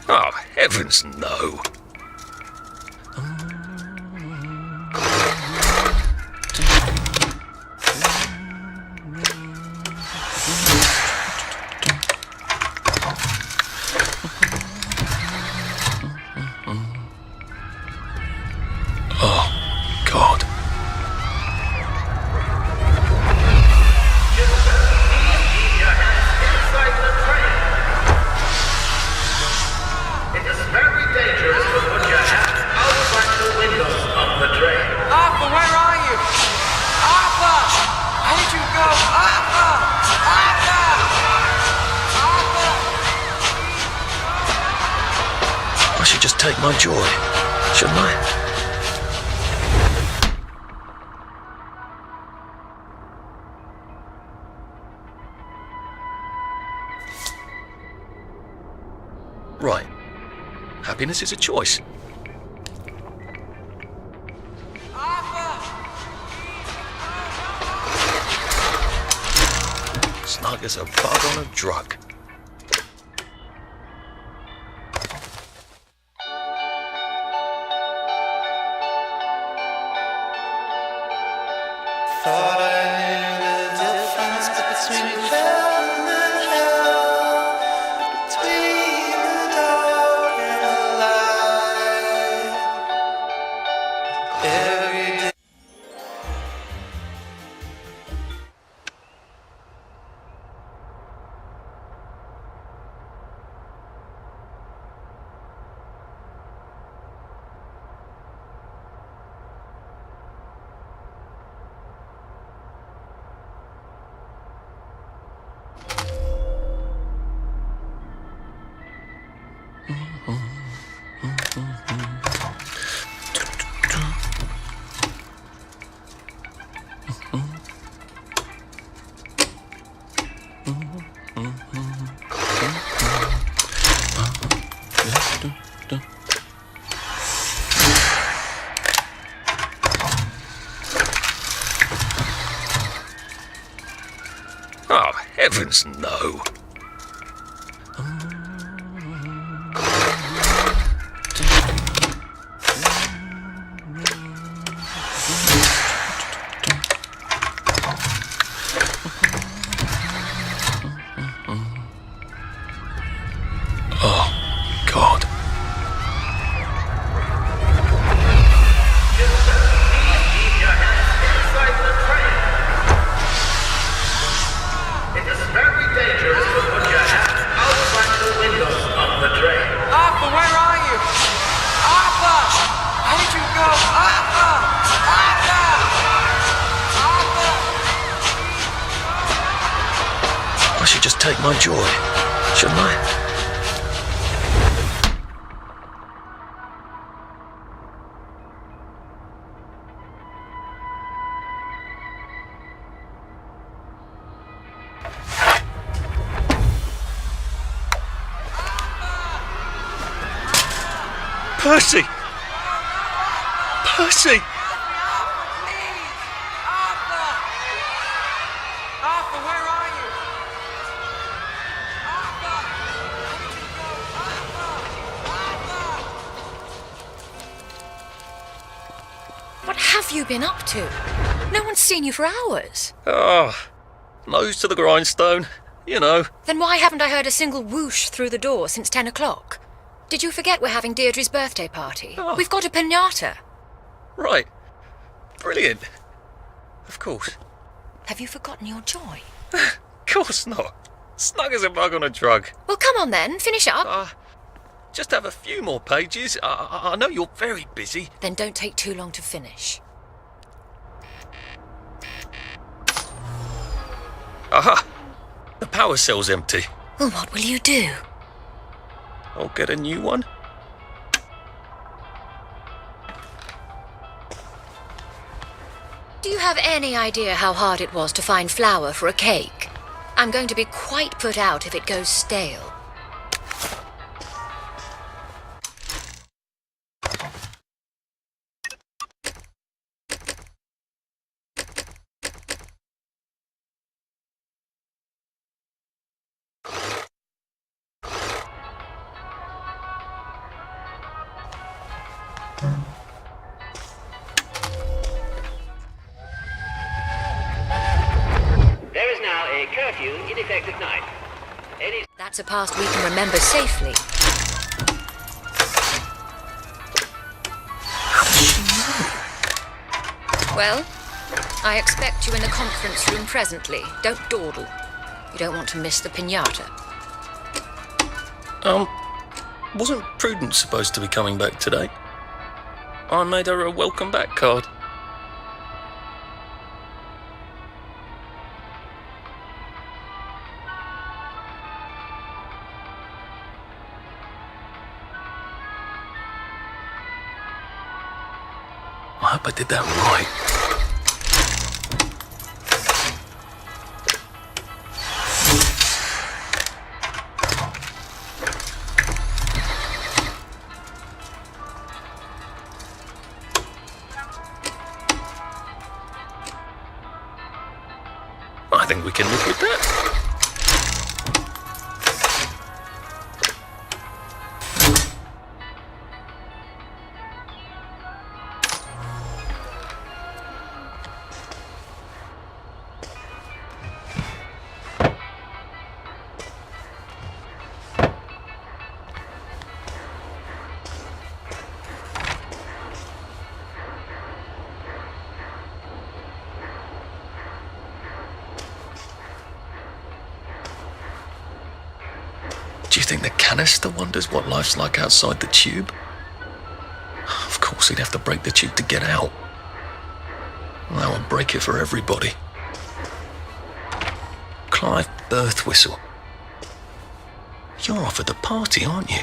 Oh, heavens no. Oh, God. It is very dangerous to put your hands outside the windows of the train. Arthur, where are you? Arthur! Where'd you go? Arthur! Arthur! Arthur! I should just take my joy, shouldn't I? Right. Happiness is a choice. Snug as a bug on a drug. Thought I knew the difference between heaven and hell, between the dark and the light. Every day. Oh, heavens no. Oh, God. Keep your hands inside the train. It is very dangerous to put your hands outside the windows of the train. Arthur, where are you? Arthur! Where'd you go? Arthur! Arthur! Arthur! I should just take my joy, shouldn't I? Percy! Percy! Please! Arthur! Arthur, where are you? Arthur! Where'd you go? Arthur! Arthur! What have you been up to? No one's seen you for hours. Oh, nose to the grindstone, you know. Then why haven't I heard a single whoosh through the door since 10 o'clock? Did you forget we're having Deirdre's birthday party? Oh. We've got a piñata. Right. Brilliant. Of course. Have you forgotten your joy? Of course not. Snug as a bug on a drug. Well, come on then, finish up. Just have a few more pages. I know you're very busy. Then don't take too long to finish. Aha! The power cell's empty. Well, what will you do? I'll get a new one. Do you have any idea how hard it was to find flour for a cake? I'm going to be quite put out if it goes stale. There is now a curfew in effect at night. That's a past we can remember safely. Well, I expect you in the conference room presently. Don't dawdle. You don't want to miss the piñata. Wasn't Prudence supposed to be coming back today? I made her a welcome back card. I hope I did that right. I think we can live with that. Do you think the canister wonders what life's like outside the tube? Of course, he'd have to break the tube to get out. That would break it for everybody. Clive birth whistle. You're off at the party, aren't you?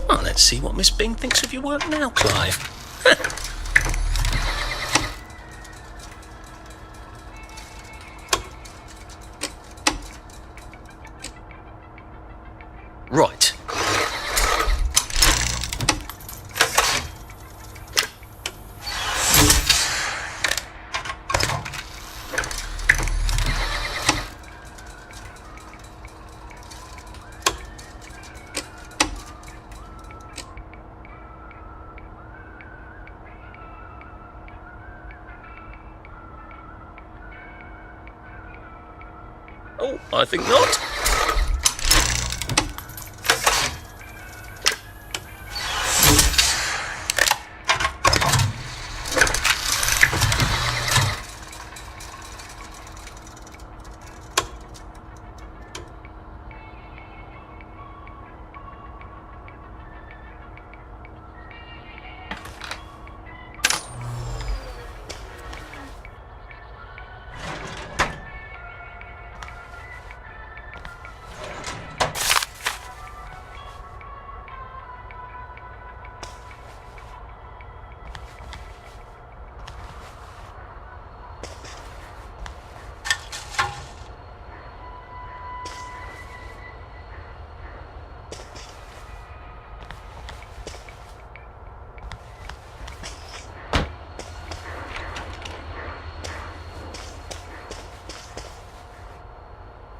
Well, let's see what Miss Bing thinks of your work now, Clive. Right. Oh, I think not.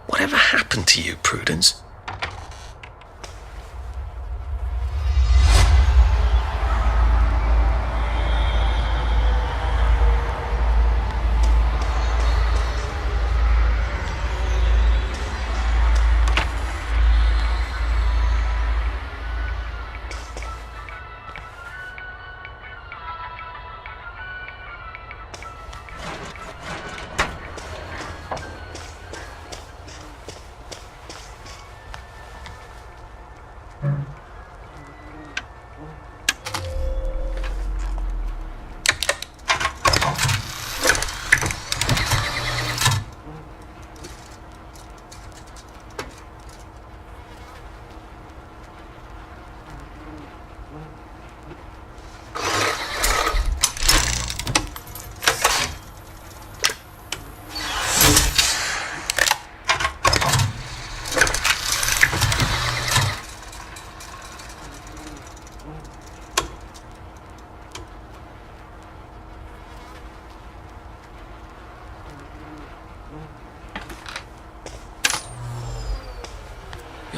Whatever happened to you, Prudence?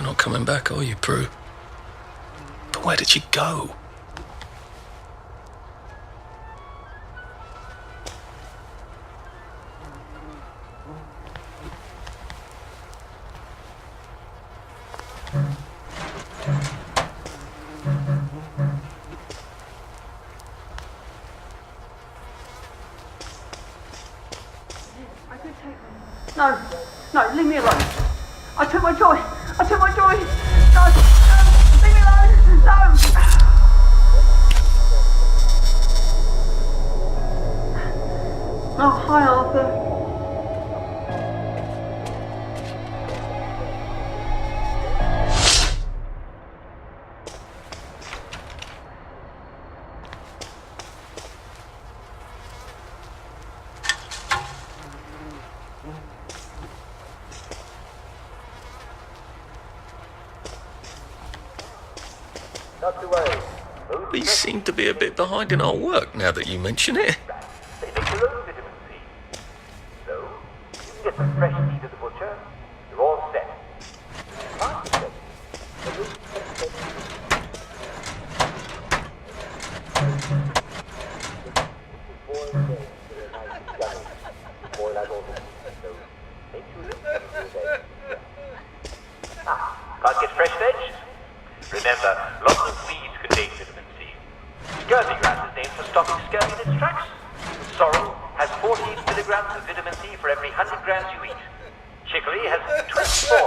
not coming back, are you, Prue? But where did she go? No, no, leave me alone. I took my joy. I took my joy. No, no, leave me alone. No. Oh, hi, Arthur. Not to worry. We seem to be a bit behind in our work now that you mention it. They make your own vitamin C. So, you can get some fresh meat at the butcher. You're all set. Fast set. Can't get fresh veg? Remember, lots of weeds contain vitamin C. Scurvy grass is named for stopping scurvy in its tracks. Sorrel has 14 milligrams of vitamin C for every 100 grams you eat. Chicory has 24.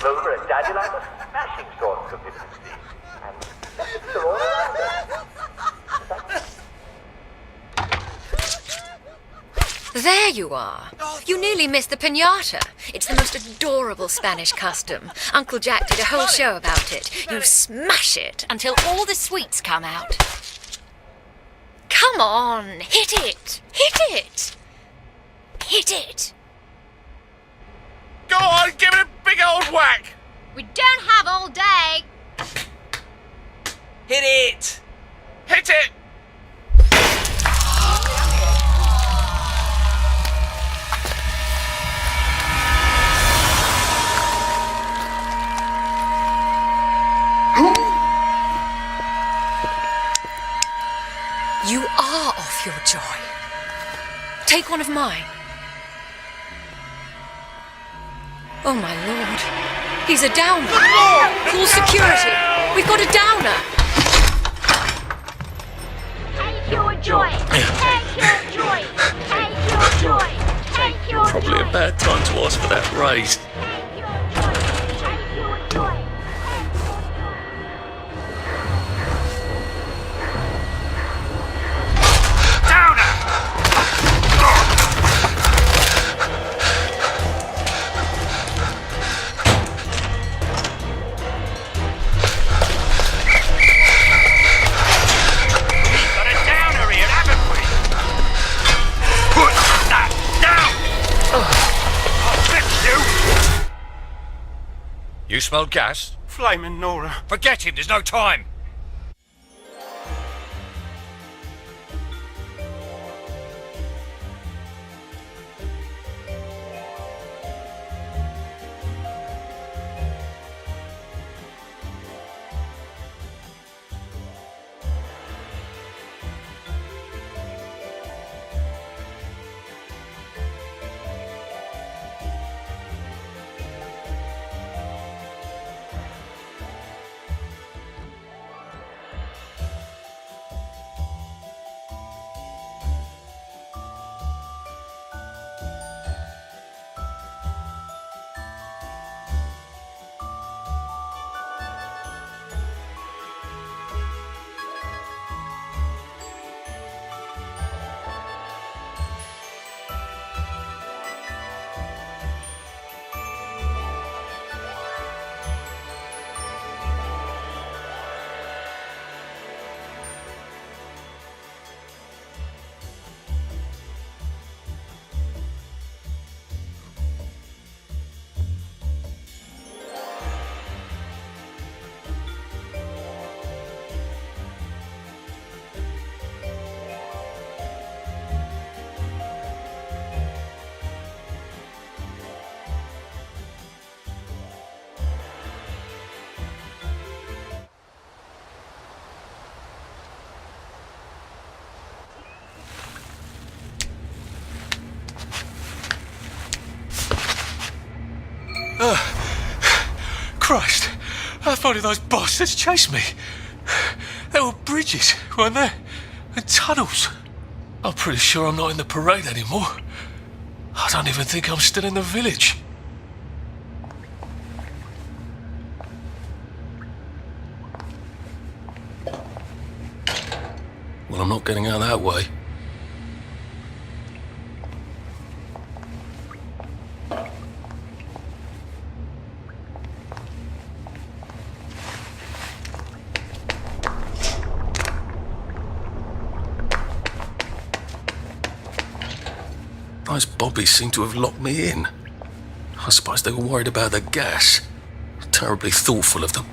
Clover and dandelion are smashing sources of vitamin C. And they're all around us. There you are. You nearly missed the piñata. It's the most adorable Spanish custom. Uncle Jack did a whole show about it. You smash it until all the sweets come out. Come on, hit it! Hit it! Hit it! Go on, give it a big old whack! We don't have all day. Hit it! Hit it! You are off your joy. Take one of mine. Oh my lord. He's a downer. Call security. We've got a downer. Take your joy. Take your joy. Take your joy. Take your joy. Probably a bad time to ask for that raise. Take your joy. Take your joy. You smell gas? Flaming Nora. Forget him, there's no time. Christ. How far did those bastards chase me? There were bridges, weren't there? And tunnels. I'm pretty sure I'm not in the parade anymore. I don't even think I'm still in the village. Well, I'm not getting out that way. Those bobbies seem to have locked me in. I suppose they were worried about the gas. Terribly thoughtful of them.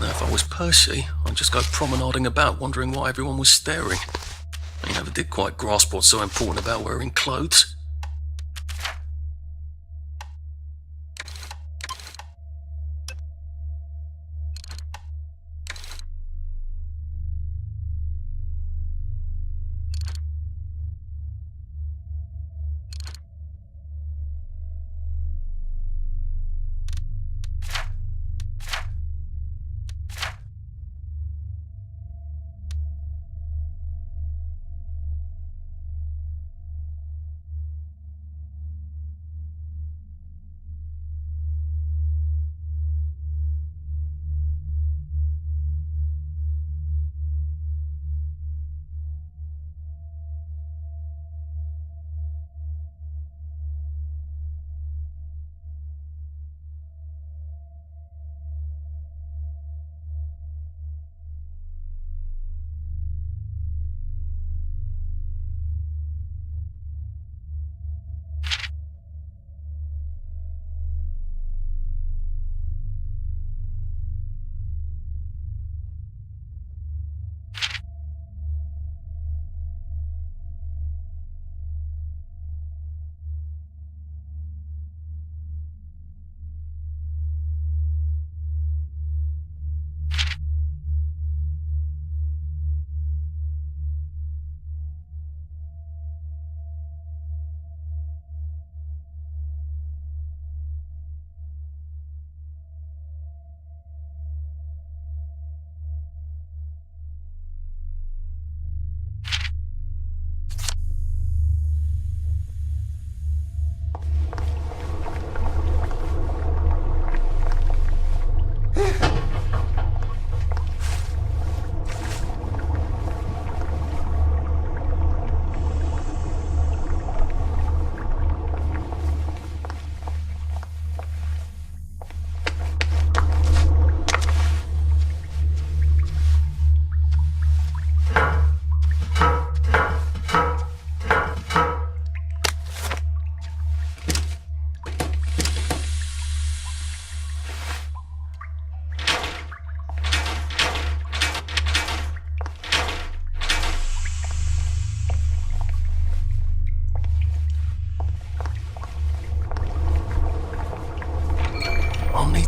Now, if I was Percy, I'd just go promenading about, wondering why everyone was staring. I never did quite grasp what's so important about wearing clothes.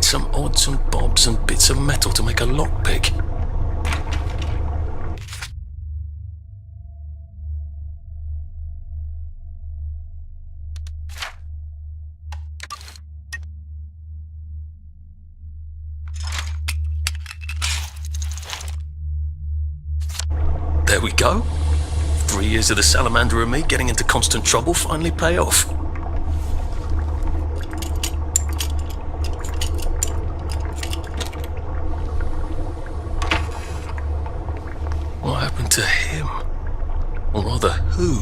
Some odds and bobs and bits of metal to make a lockpick. There we go. 3 years of the salamander and me getting into constant trouble finally pay off. to him. Or rather, who?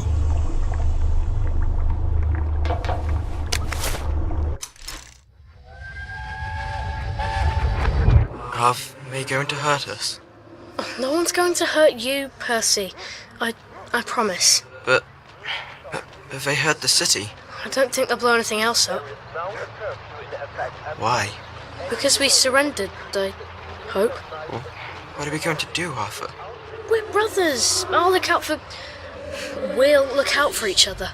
Are they going to hurt us? No one's going to hurt you, Percy. I promise. But have they hurt the city? I don't think they'll blow anything else up. Why? Because we surrendered, I hope. Well, what are we going to do, Arthur? We're brothers. We'll look out for each other.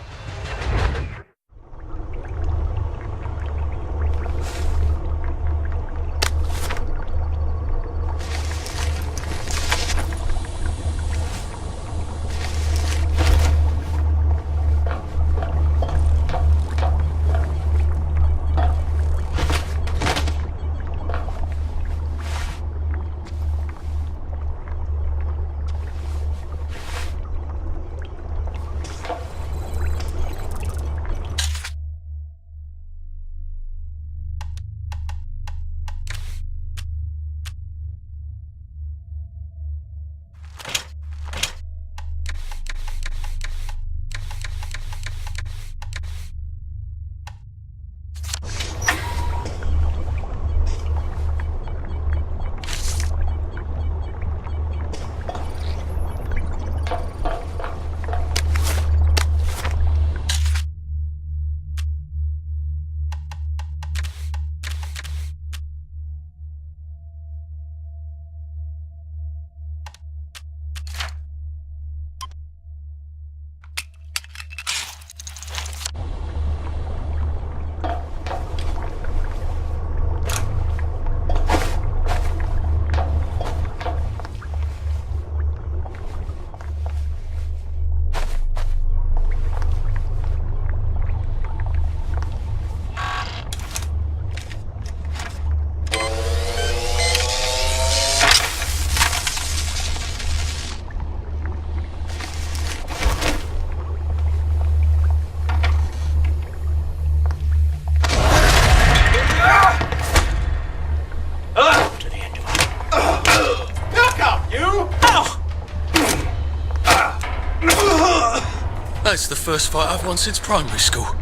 That's the first fight I've won since primary school.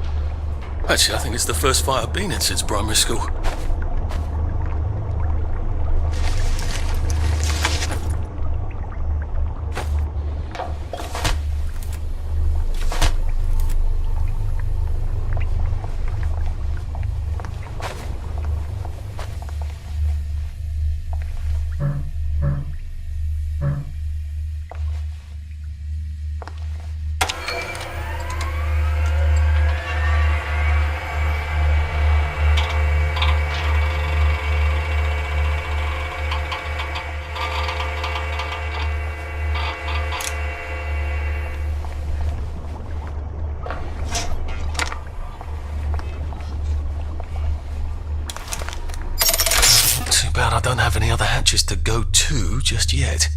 Actually, I think it's the first fight I've been in since primary school. Too bad I don't have any other hatches to go to just yet.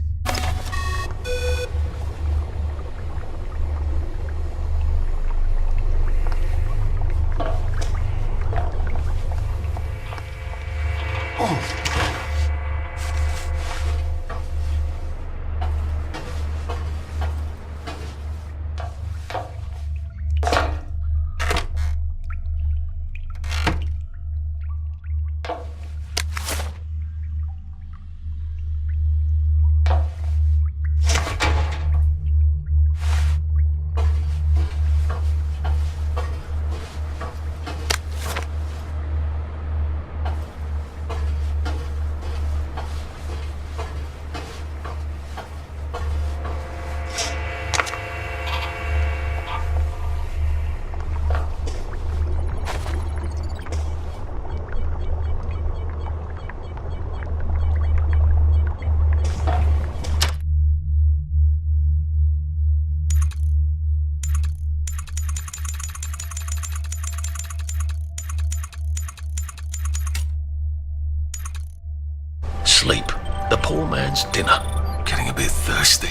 Sleep. The poor man's dinner. Getting a bit thirsty.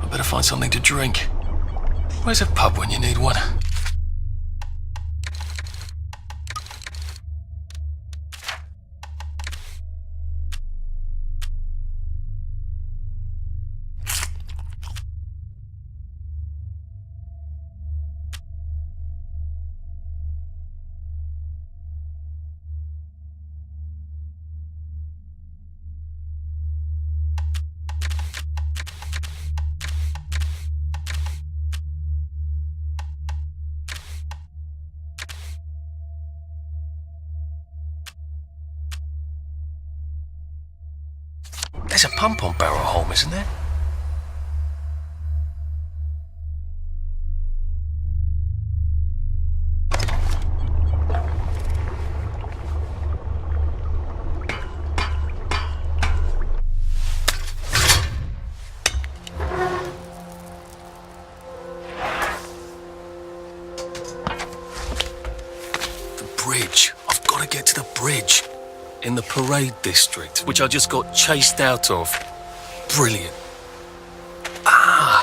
I better find something to drink. Where's a pub when you need one? There's a pump on Barrow Holm, isn't there? Bridge. I've got to get to the bridge. In the parade district, which I just got chased out of. Brilliant. Ah,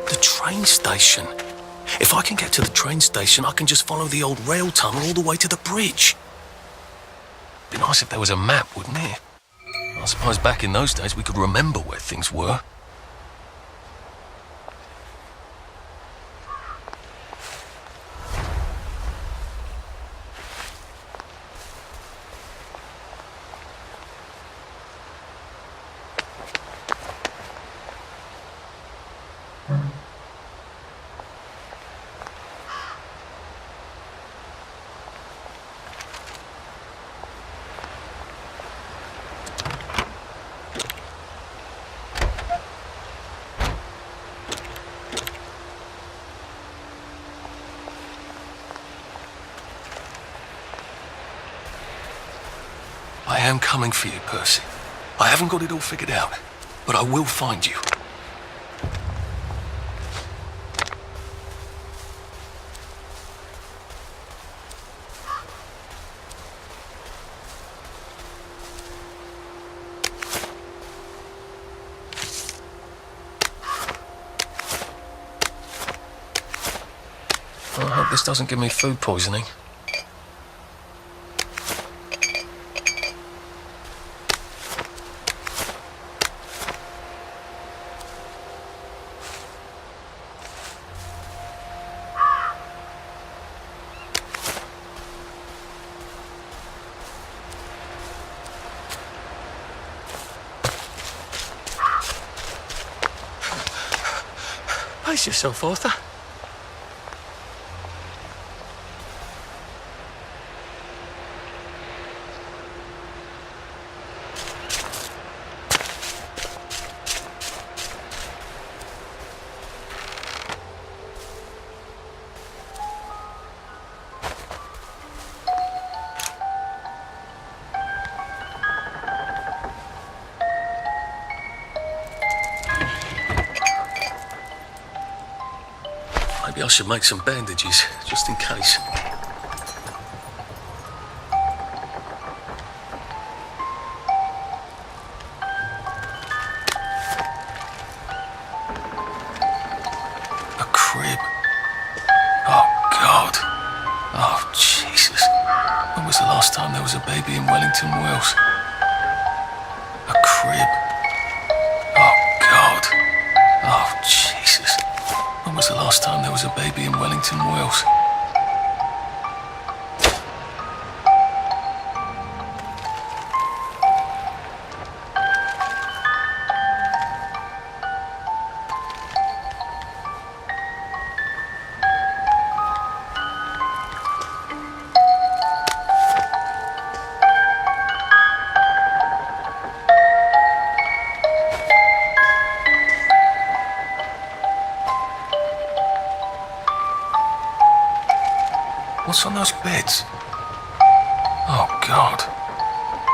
the train station. If I can get to the train station, I can just follow the old rail tunnel all the way to the bridge. Be nice if there was a map, wouldn't it? I suppose back in those days we could remember where things were. I am coming for you, Percy. I haven't got it all figured out, but I will find you. I hope this doesn't give me food poisoning. Pace yourself, Arthur. Maybe I should make some bandages, just in case. A crib. Oh, God. Oh, Jesus. When was the last time there was a baby in Wellington, Wales? A crib. Oh, God. Oh, Jesus. When was the last time there was a baby in Wellington, Wales? What's on those beds? Oh, God.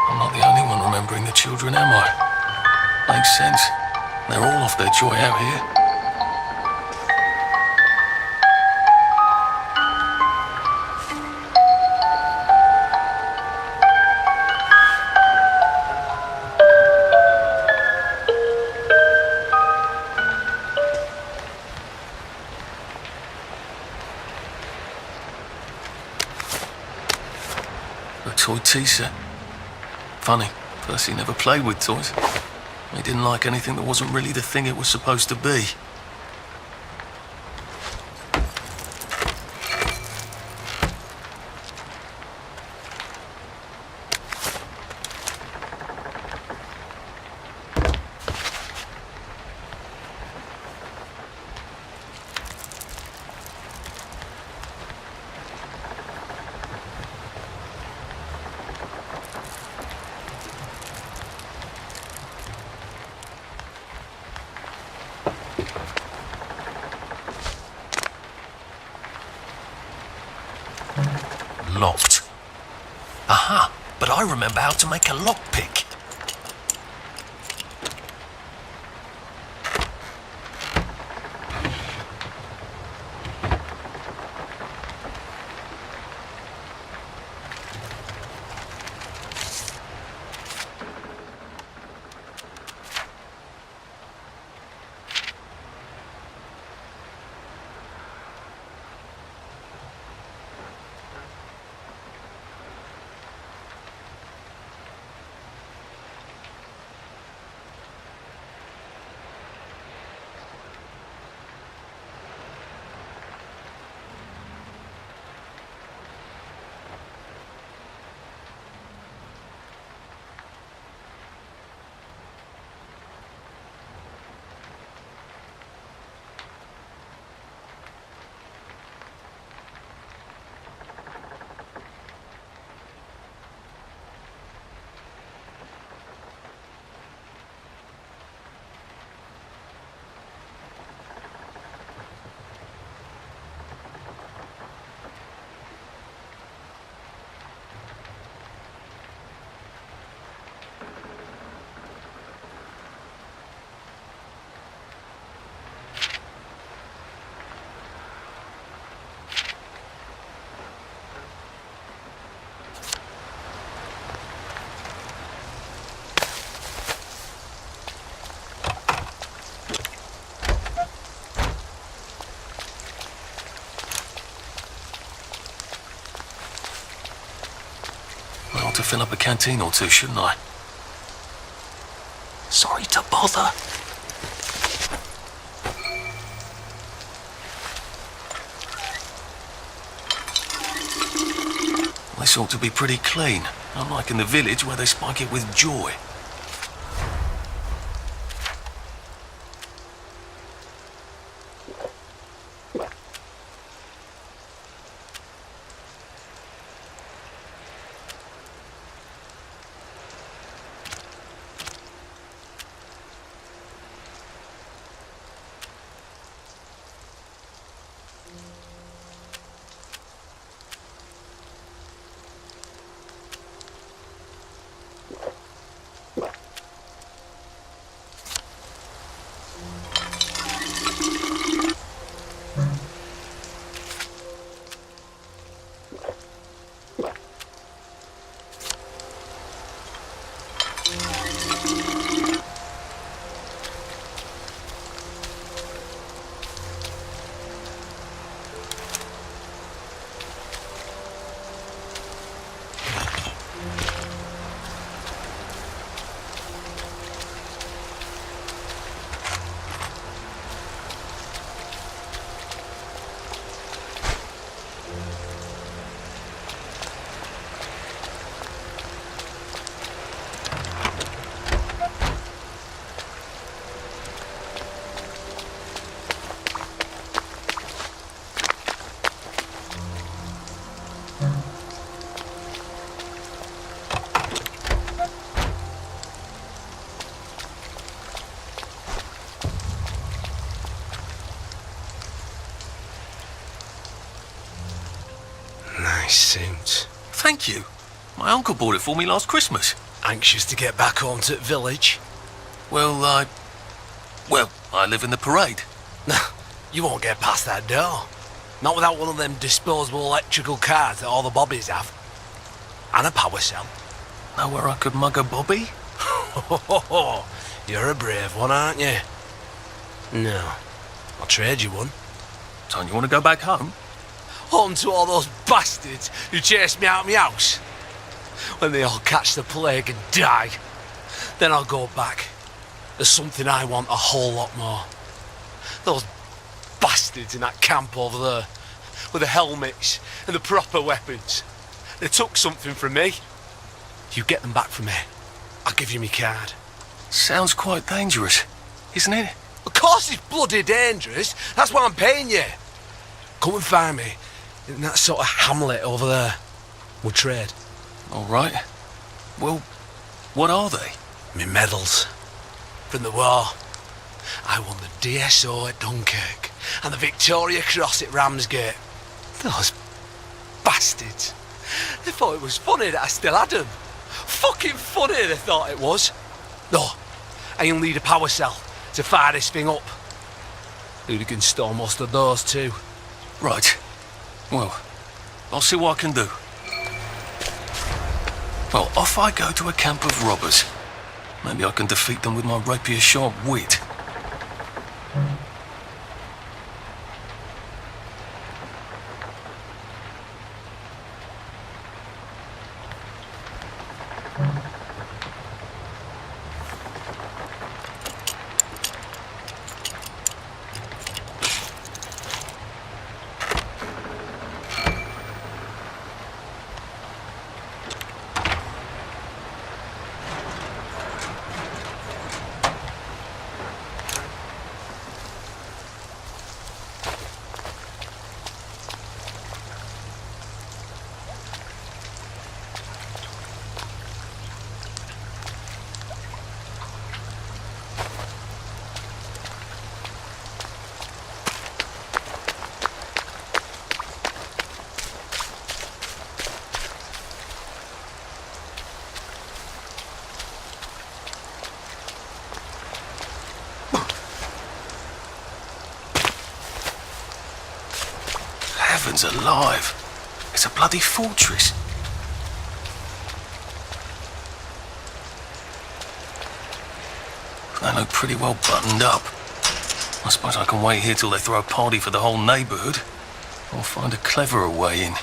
I'm not the only one remembering the children, am I? Makes sense. They're all off their joy out here. A toy tea set. Funny, Percy never played with toys. He didn't like anything that wasn't really the thing it was supposed to be. Aha, but I remember how to make a lockpick. I ought to fill up a canteen or two, shouldn't I? Sorry to bother. This ought to be pretty clean, unlike in the village where they spike it with joy. Nice suit. Thank you. My uncle bought it for me last Christmas. Anxious to get back home to the village? Well, I live in the parade. You won't get past that door. Not without one of them disposable electrical cars that all the bobbies have. And a power cell. Know where I could mug a bobby? You're a brave one, aren't you? No. I'll trade you one. Don't you want to go back home? Home to all those bastards who chased me out of my house. When they all catch the plague and die, then I'll go back. There's something I want a whole lot more. Those bastards in that camp over there, with the helmets and the proper weapons. They took something from me. You get them back from me. I'll give you my card. Sounds quite dangerous, isn't it? Of course it's bloody dangerous. That's why I'm paying you. Come and find me in that sort of hamlet over there. We'll trade. All right. Well, what are they? Me medals. From the war. I won the DSO at Dunkirk and the Victoria Cross at Ramsgate. Those bastards. They thought it was funny that I still had them. Fucking funny they thought it was. No, I'll need a power cell to fire this thing up. Hooligans stole most of those too. Right. Well, I'll see what I can do. Well, off I go to a camp of robbers. Maybe I can defeat them with my rapier-sharp wit. Heavens alive! It's a bloody fortress. They look pretty well buttoned up. I suppose I can wait here till they throw a party for the whole neighbourhood, or find a cleverer way in.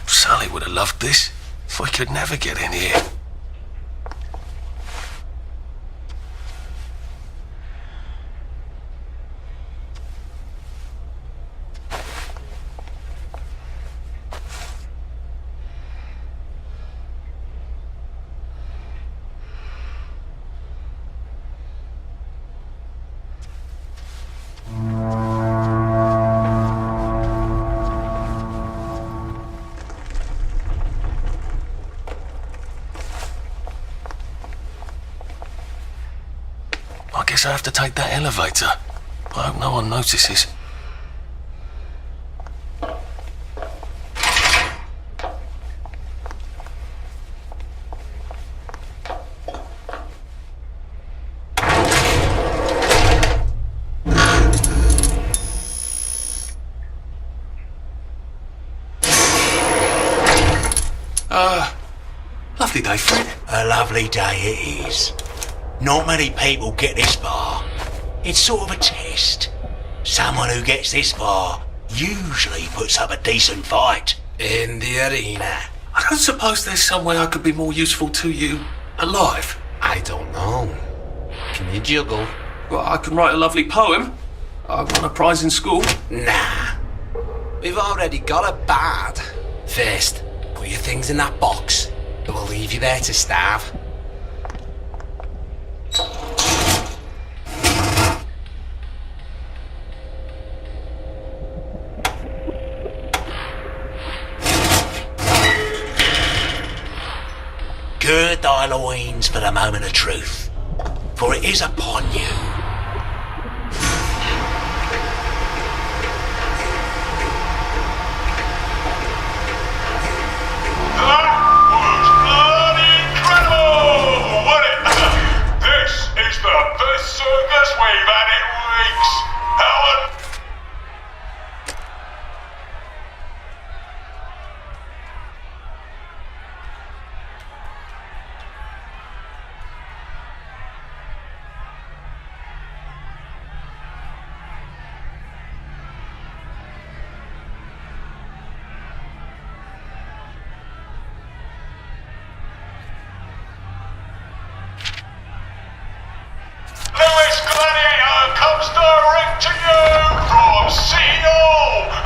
Sally would have loved this. We could never get in here. guess I have to take that elevator. I hope no one notices. Lovely day, Fred. A lovely day it is. Not many people get this far. It's sort of a test. Someone who gets this far usually puts up a decent fight. In the arena. I don't suppose there's some way I could be more useful to you alive. I don't know. Can you juggle? Well, I can write a lovely poem. I won a prize in school. Nah. We've already got a bard. First, put your things in that box. It will leave you there to starve. Gird thy loins for the moment of truth, for it is upon you. Circus we've had in weeks. Howard. Direct to you from CEO,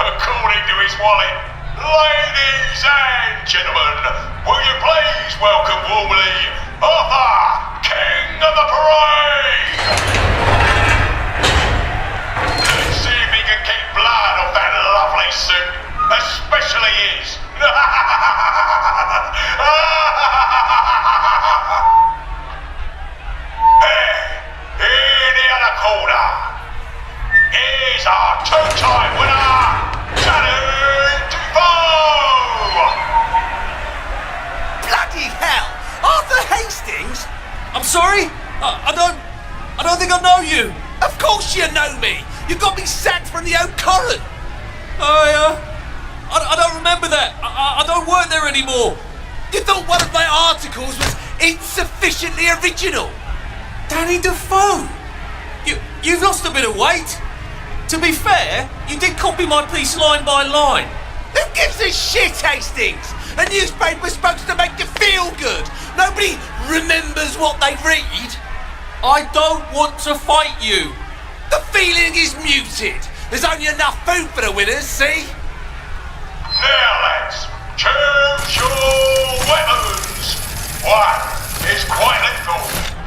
according to his wallet. Ladies and gentlemen, will you please welcome warmly Arthur, King of the Parade? Let's see if he can keep blood off that lovely suit, especially his. In the other corner is our two-time winner, Danny Defoe! Bloody hell! Arthur Hastings? I'm sorry? I don't think I know you. Of course you know me! You got me sacked from the Oak Current! I don't remember that. I don't work there anymore. You thought one of my articles was insufficiently original? Danny Defoe! You've lost a bit of weight. To be fair, you did copy my piece line by line. Who gives a shit, Hastings? A newspaper's supposed to make you feel good. Nobody remembers what they read. I don't want to fight you. The feeling is muted. There's only enough food for the winners, see? Now lads, choose your weapons. One is quite lethal.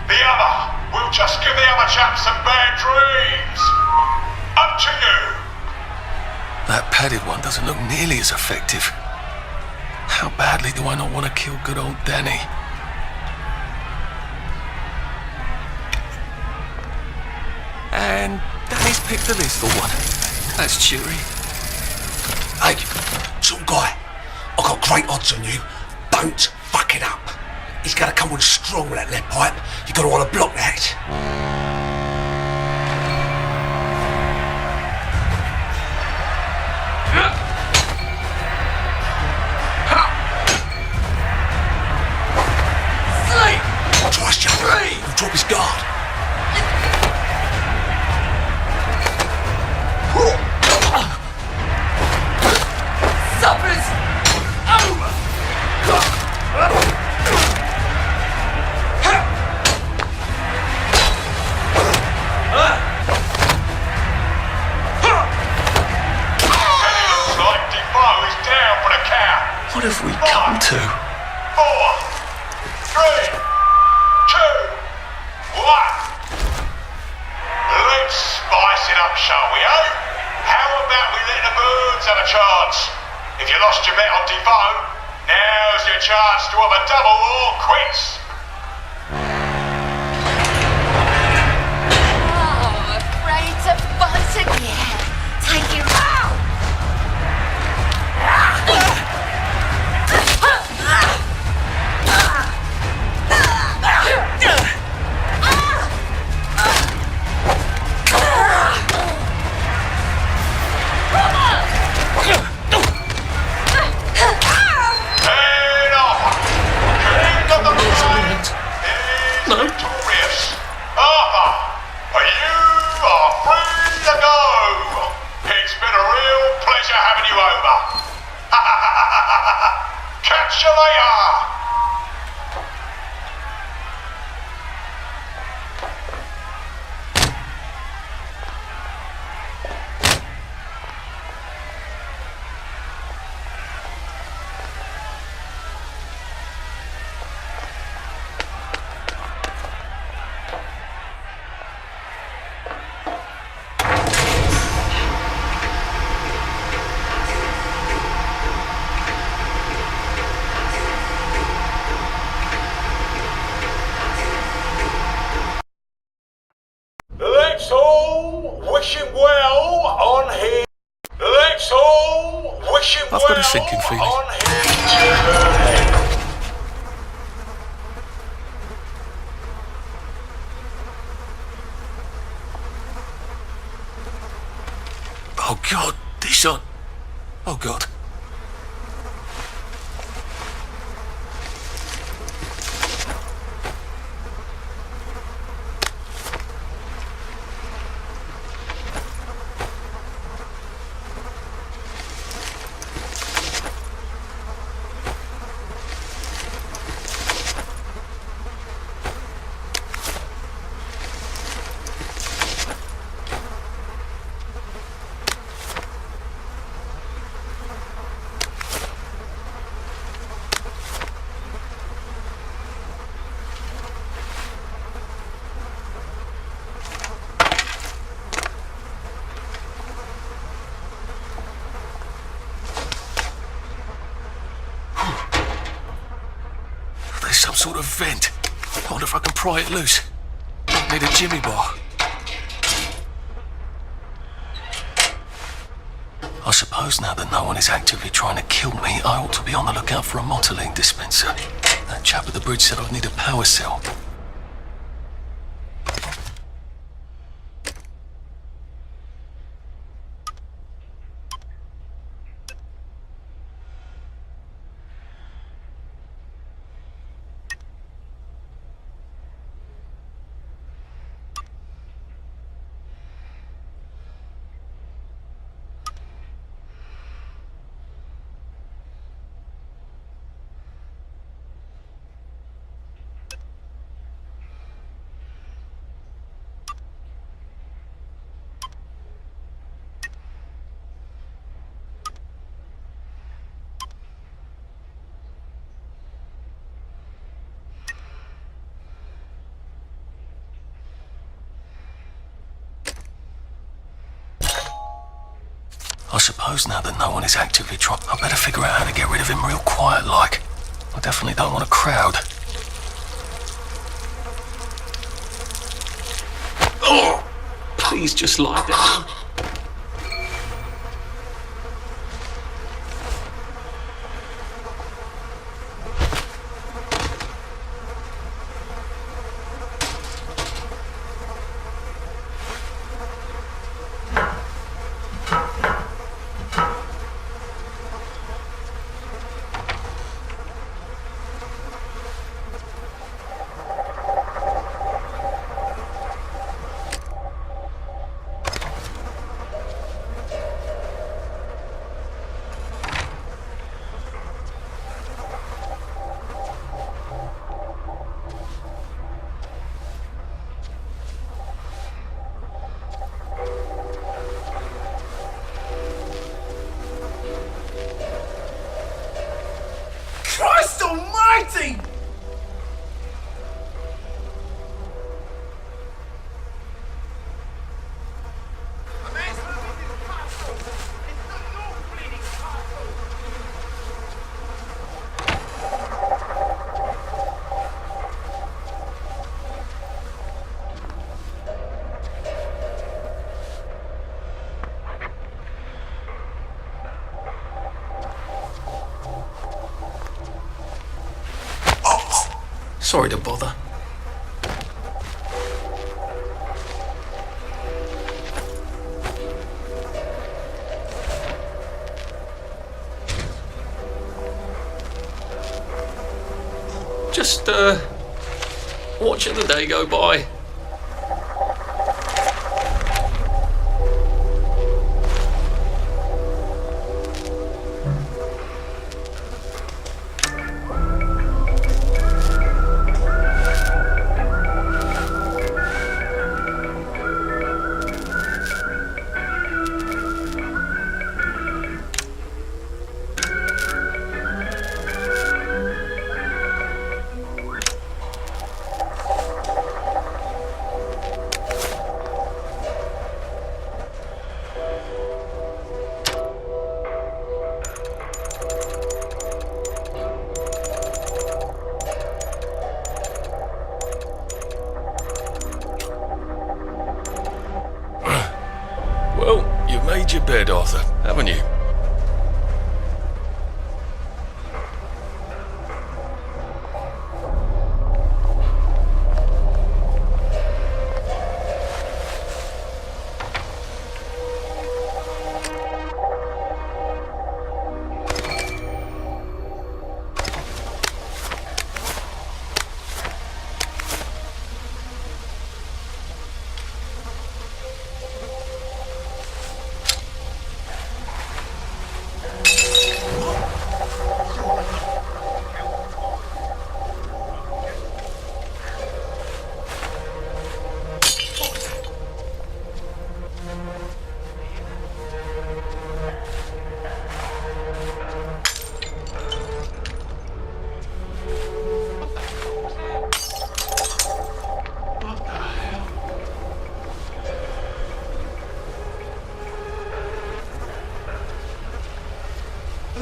The other will just give the other chap some bad dreams. Up to you. That padded one doesn't look nearly as effective. How badly do I not want to kill good old Danny? And Danny's picked the lethal one. That's cheery. Hey, some guy, I've got great odds on you. Don't fuck it up. He's gonna come on strong with that lead pipe. You gotta wanna block that. Trust you. He'll drop his guard. Suppers! Over! Looks like Defoe is down for the count. What have we come to? 4, 3, 2, 1. Let's spice it up, shall we, eh? How about we let the birds have a chance? If you lost your bet on Defoe, now's your chance to have a double or quits. God, this on... Oh, God. There's some sort of vent. I wonder if I can pry it loose. Need a jimmy bar. I suppose now that no one is actively trying to kill me, I ought to be on the lookout for a motoline dispenser. That chap at the bridge said I'd need a power cell. I suppose now that no one is actively trying, I better figure out how to get rid of him real quiet like. I definitely don't want a crowd. Oh, please just lie down. Christ almighty! Sorry to bother. Just, watching the day go by. Well, you've made your bed, Arthur, haven't you?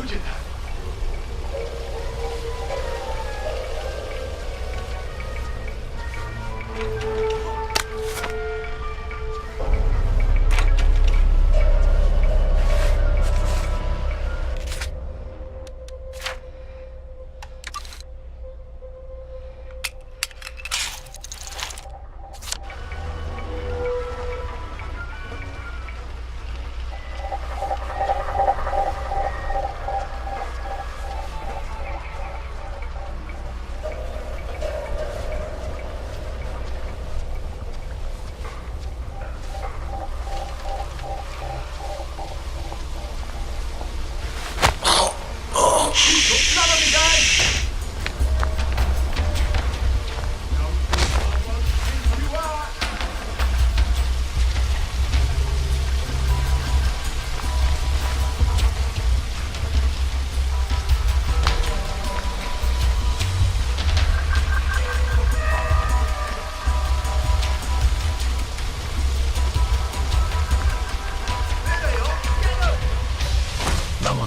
told you that.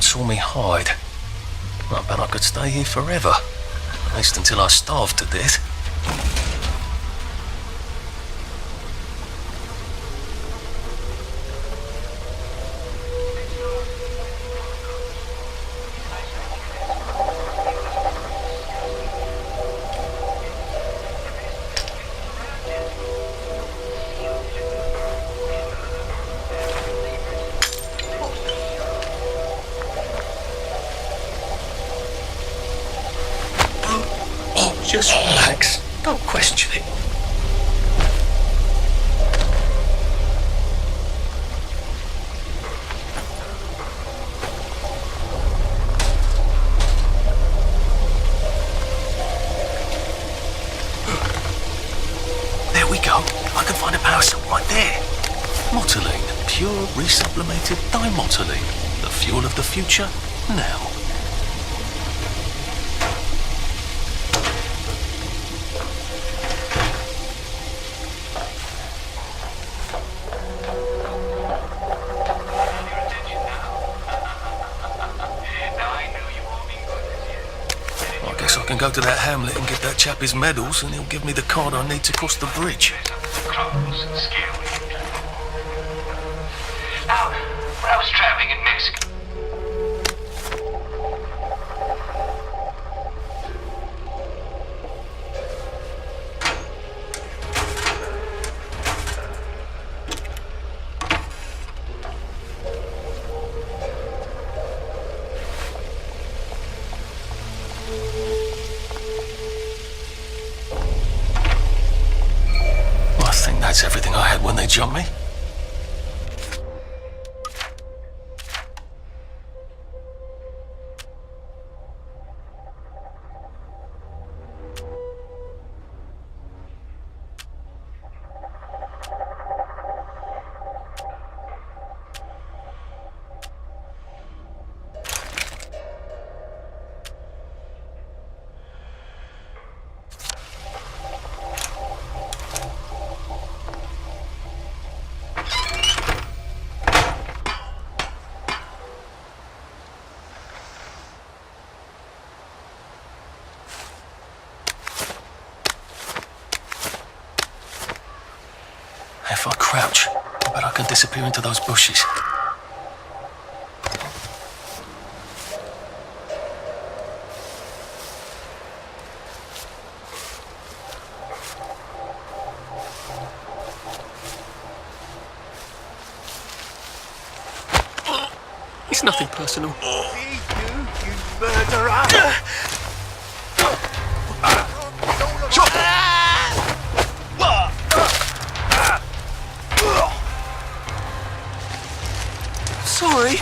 Saw me hide. I bet I could stay here forever. At least until I starve to death. Just relax. Don't question it. There we go. I can find a power cell right there. Motoline. Pure resublimated dimotoline. The fuel of the future, now. I can go to that hamlet and get that chap his medals, and he'll give me the card I need to cross the bridge. Now, when I was traveling in Mexico... That's everything I had when they jumped me. If I crouch, I bet I can disappear into those bushes. It's nothing personal. You murderer! Sorry.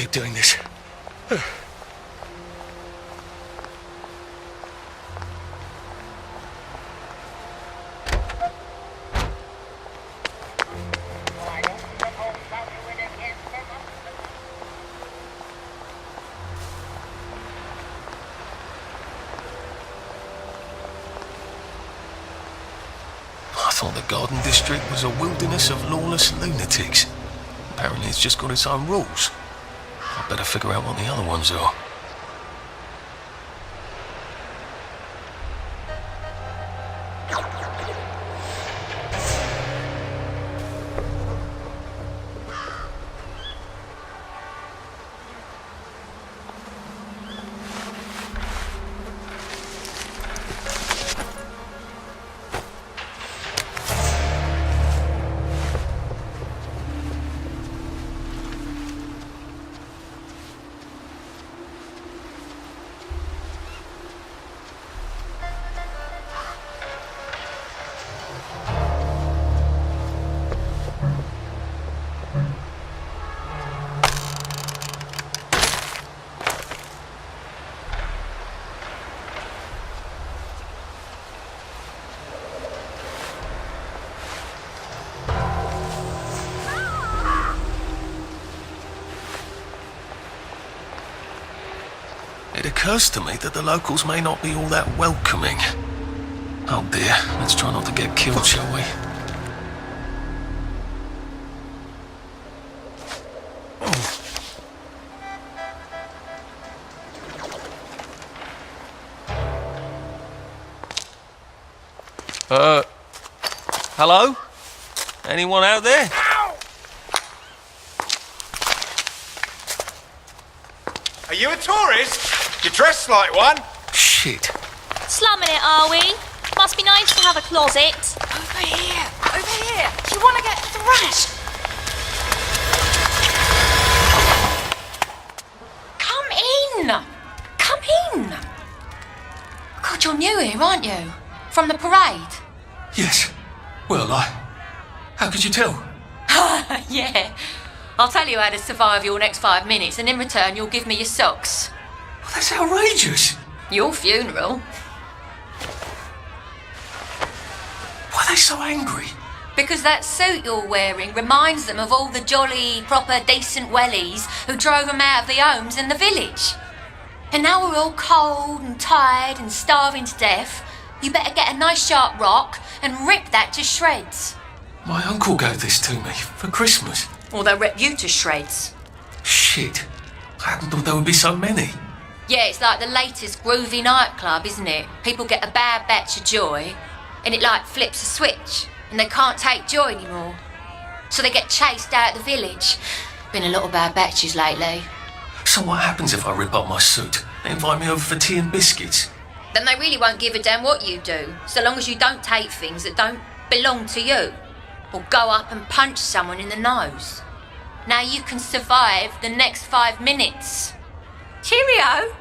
keep doing this. I thought the Garden District was a wilderness of lawless lunatics. Apparently it's just got its own rules. I better figure out what the other ones are. It occurs to me that the locals may not be all that welcoming. Oh dear, let's try not to get killed, shall we? Hello? Anyone out there? Are you a tourist? You dress like one. Shit. Slumming it, are we? Must be nice to have a closet. Over here! Over here! You want to get thrashed? Come in! Come in! God, you're new here, aren't you? From the parade? Yes. Well, how could you tell? Yeah. I'll tell you how to survive your next 5 minutes, and in return you'll give me your socks. Well, that's outrageous. Your funeral. Why are they so angry? Because that suit you're wearing reminds them of all the jolly, proper, decent wellies who drove them out of the homes in the village. And now we're all cold and tired and starving to death. You better get a nice sharp rock and rip that to shreds. My uncle gave this to me for Christmas. Or they'll rip you to shreds. Shit. I hadn't thought there would be so many. Yeah, it's like the latest groovy nightclub, isn't it? People get a bad batch of joy, and it like flips a switch, and they can't take joy anymore. So they get chased out of the village. Been a lot of bad batches lately. So what happens if I rip up my suit? They invite me over for tea and biscuits. Then they really won't give a damn what you do, so long as you don't take things that don't belong to you. Or go up and punch someone in the nose. Now you can survive the next 5 minutes. Cheerio!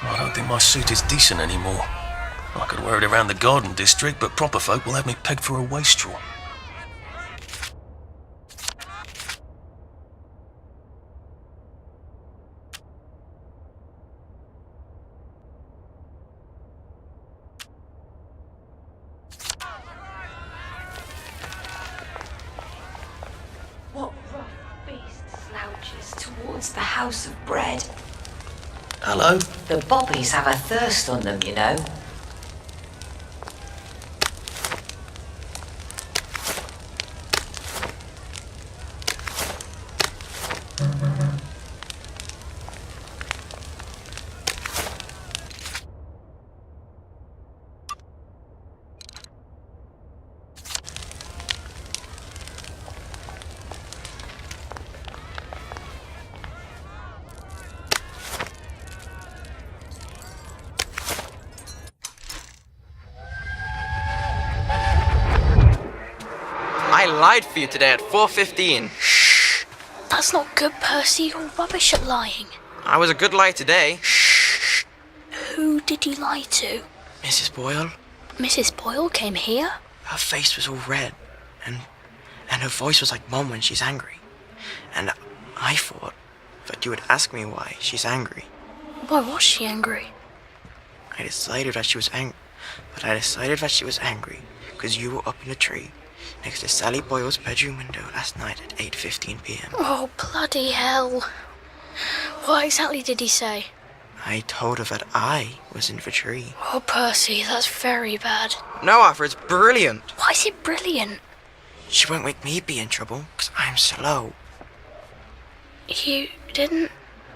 I don't think my suit is decent anymore. I could wear it around the Garden District, but proper folk will have me pegged for a wastrel. What rough beast slouches towards the house of bread? Hello? The bobbies have a thirst on them, you know. lied for you today at 4:15. That's not good, Percy. You're rubbish at lying. I was a good liar today. Who did you lie to? Mrs. Boyle. Mrs. Boyle came here? Her face was all red, and her voice was like Mum when she's angry. And I thought that you would ask me why she's angry. Why was she angry? I decided that she was angry because you were up in the tree next to Sally Boyle's bedroom window last night at 8:15 p.m. Oh, bloody hell. What exactly did he say? I told her that I was in the tree. Oh, Percy, that's very bad. No, Arthur, it's brilliant. Why is it brilliant? She won't make me be in trouble because I'm slow. You didn't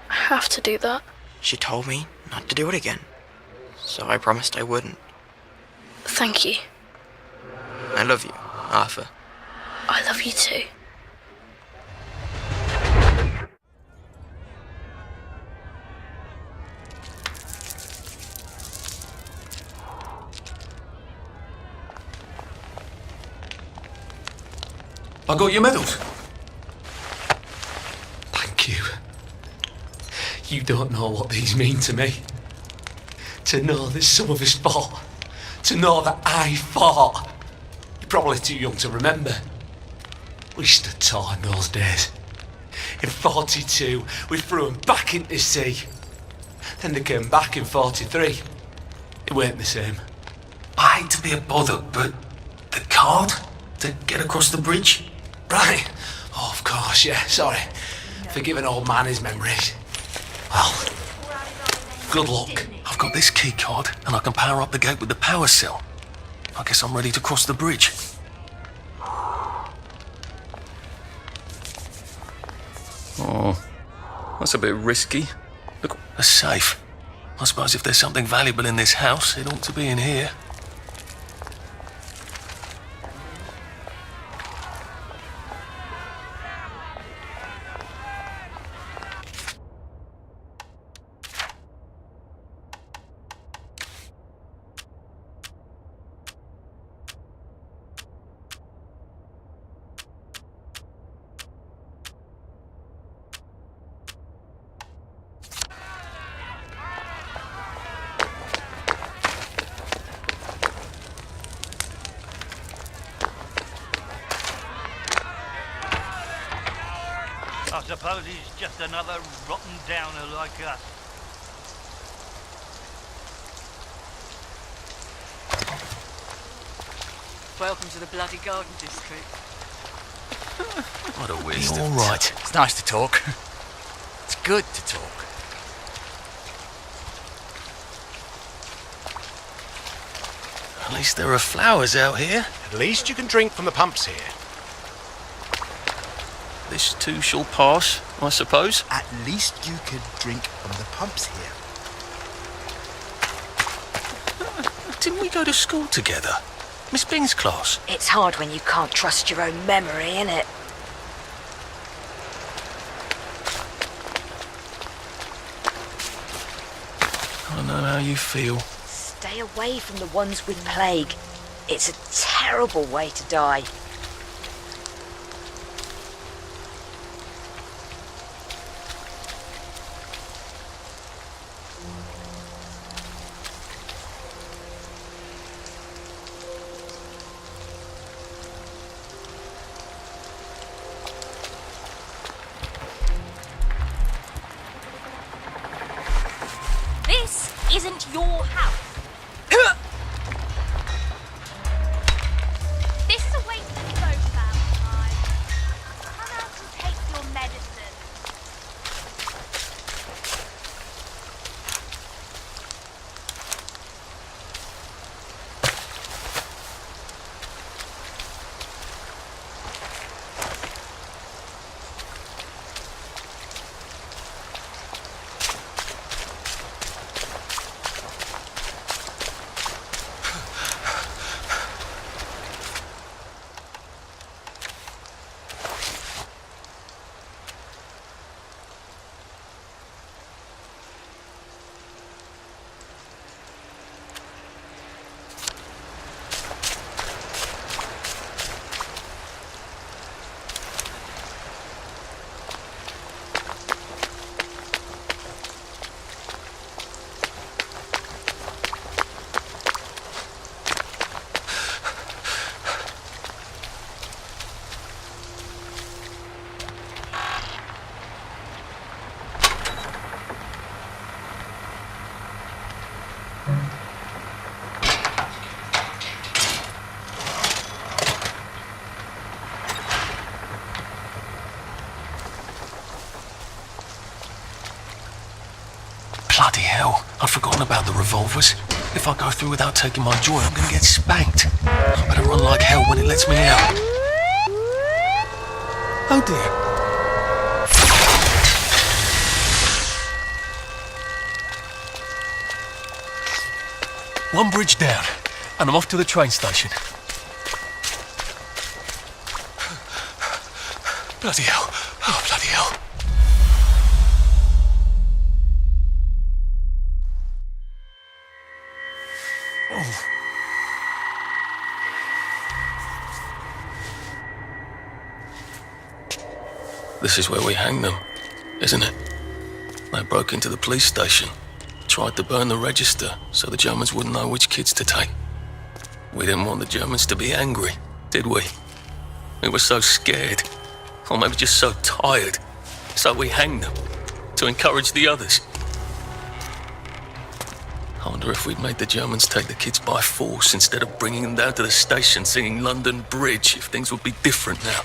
have to do that. She told me not to do it again, so I promised I wouldn't. Thank you. I love you, Arthur. I love you too. I got your medals. Thank you. You don't know what these mean to me. To know that some of us fought. To know that I fought. You're probably too young to remember. We stood tall in those days. In 42, we threw them back into the sea. Then they came back in 43. It weren't the same. I hate to be a bother, but the card to get across the bridge? Right. Oh, of course, yeah, sorry. Forgive an old man his memories. Well, good luck. I've got this key card, and I can power up the gate with the power cell. I guess I'm ready to cross the bridge. Oh, that's a bit risky. Look, a safe. I suppose if there's something valuable in this house, it ought to be in here. I suppose he's just another rotten downer like us. Welcome to the bloody garden district. What a waste. All right. It's nice to talk. It's good to talk. At least there are flowers out here. At least you can drink from the pumps here. This too shall pass, I suppose. At least you can drink from the pumps here. Didn't we go to school together? Miss Bing's class. It's hard when you can't trust your own memory, innit? I know how you feel. Stay away from the ones with plague. It's a terrible way to die. This isn't your house. This is a waste Bloody hell, I'd forgotten about the revolvers. If I go through without taking my joy, I'm gonna get spanked. I better run like hell when it lets me out. Oh dear. One bridge down, and I'm off to the train station. Bloody hell. Oh, bloody hell. Oh. This is where we hang them, isn't it? They broke into the police station, tried to burn the register so the Germans wouldn't know which kids to take. We didn't want the Germans to be angry, did we? We were so scared, or maybe just so tired, so we hanged them to encourage the others. I wonder if we'd made the Germans take the kids by force instead of bringing them down to the station singing London Bridge, if things would be different now.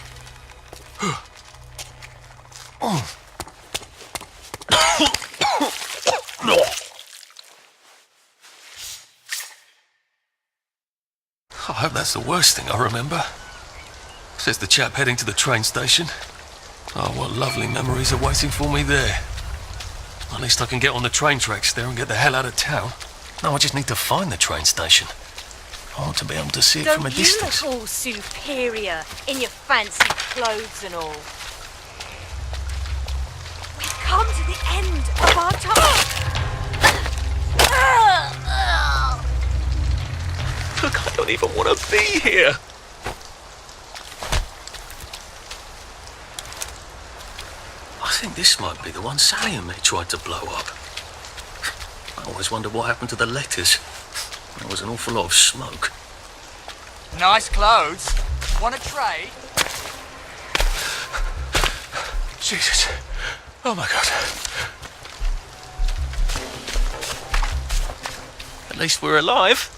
I hope that's the worst thing I remember, says the chap heading to the train station. Oh, what lovely memories are waiting for me there. At least I can get on the train tracks there and get the hell out of town. No, I just need to find the train station. I want to be able to see it from a distance. Don't you look all superior in your fancy clothes and all? We've come to the end of our time. Look, I don't even want to be here. I think this might be the one Sally and me tried to blow up. I always wondered what happened to the letters. There was an awful lot of smoke. Nice clothes. Want a trade? Jesus. Oh my God. At least we're alive,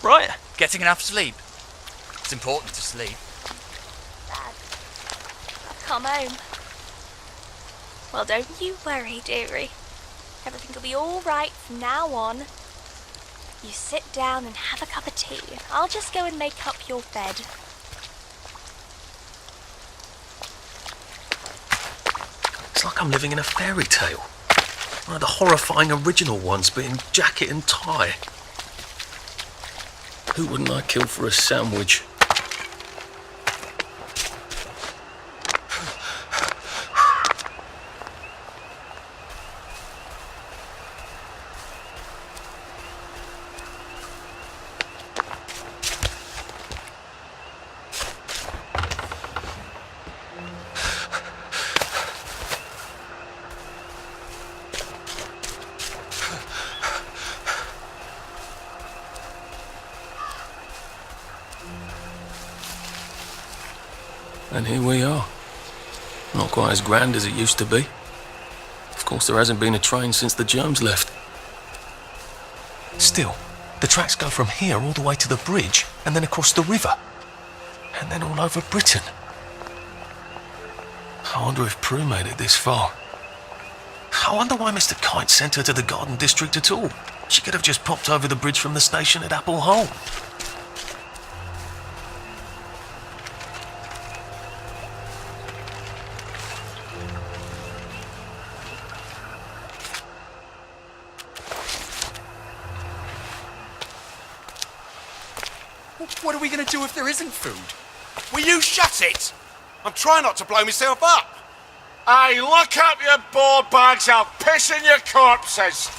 right? Getting enough sleep. It's important to sleep. Dad, I've come home. Well, don't you worry, dearie. Everything will be all right from now on. You sit down and have a cup of tea. I'll just go and make up your bed. It's like I'm living in a fairy tale. One of the horrifying original ones being jacket and tie. Who wouldn't I kill for a sandwich? And here we are. Not quite as grand as it used to be. Of course, there hasn't been a train since the germs left. Still, the tracks go from here all the way to the bridge, and then across the river. And then all over Britain. I wonder if Prue made it this far. I wonder why Mr. Kite sent her to the Garden District at all. She could have just popped over the bridge from the station at Apple Hole. What are we going to do if there isn't food? Will you shut it? I'm trying not to blow myself up. Hey, look up your ball bags, I'll piss in your corpses.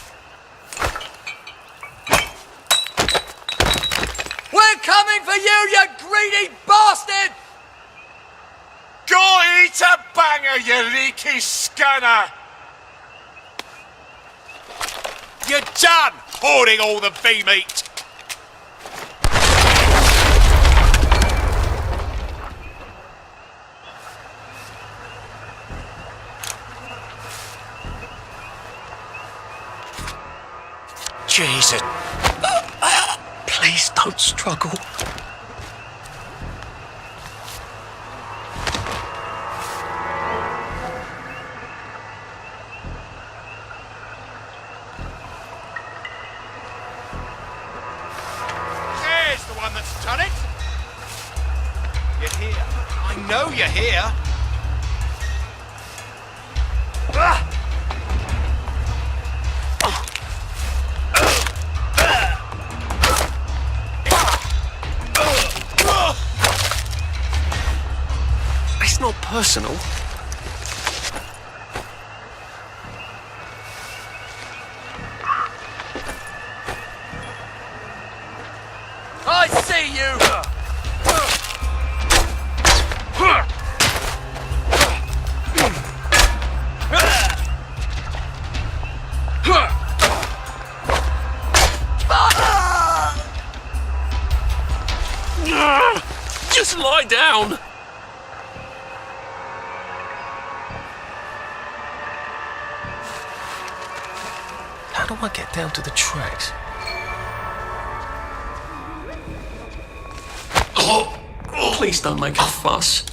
We're coming for you greedy bastard! Go eat a banger, you leaky scanner! You're done hoarding all the bee meat. Jesus. Please don't struggle. you're here. It's not personal. I see you! Just lie down. How do I get down to the tracks? Oh, please don't make a fuss.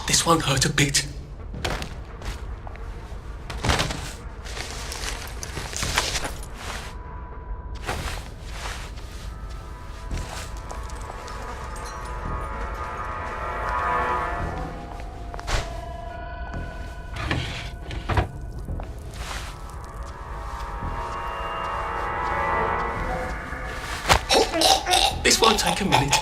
This won't hurt a bit. This won't take a minute.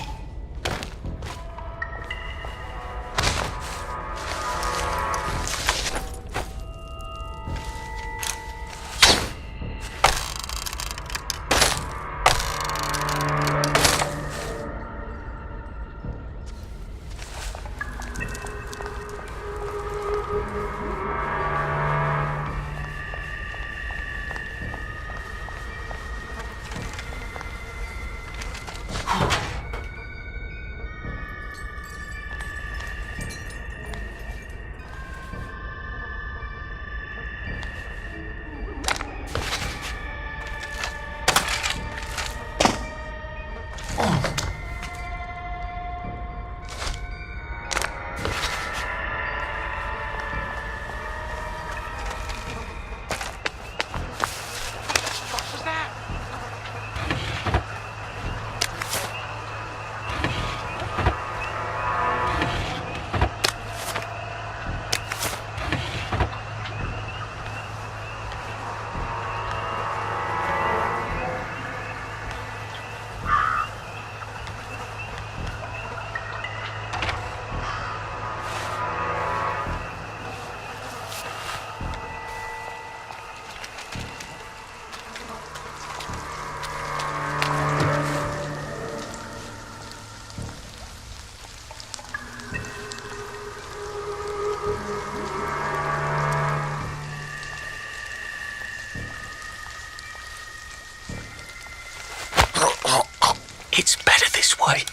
It's better this way.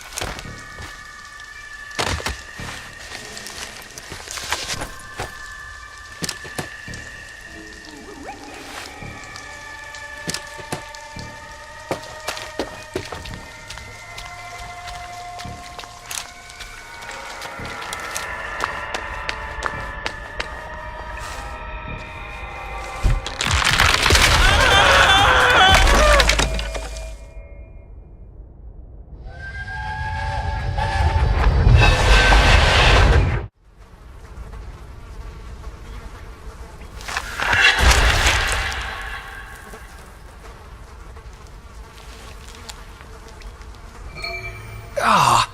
Ah,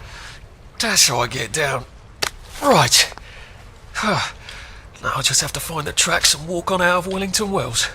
that's how I get down. Right. Now I just have to find the tracks and walk on out of Wellington Wells.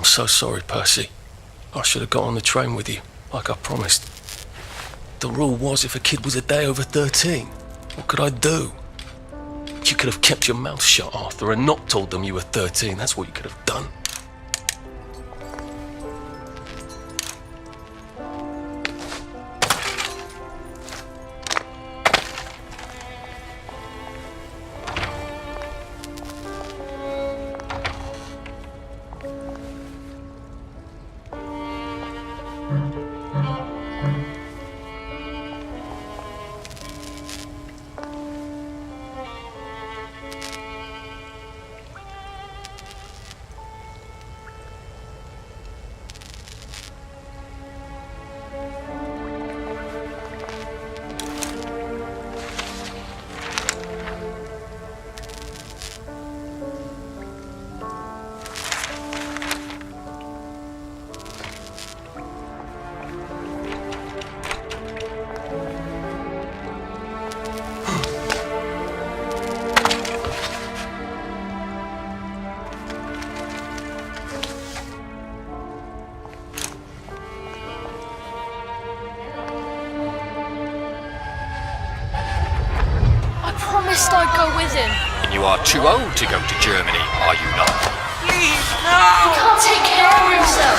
I'm so sorry, Percy. I should have got on the train with you, like I promised. The rule was if a kid was a day over 13, what could I do? You could have kept your mouth shut, Arthur, and not told them you were 13. That's what you could have done. I'd go with him. You are too old to go to Germany, are you not? Please, no! He can't take care of himself.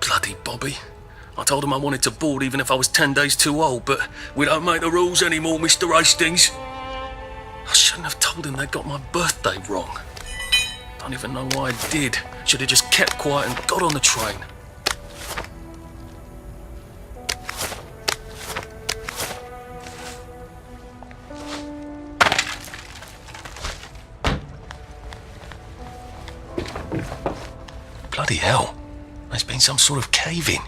Bloody Bobby. I told him I wanted to board even if I was 10 days too old, but we don't make the rules anymore, Mr. Hastings. I shouldn't have told him they got my birthday wrong. Don't even know why I did. Should have just kept quiet and got on the train. Bloody hell. There's been some sort of cave-in.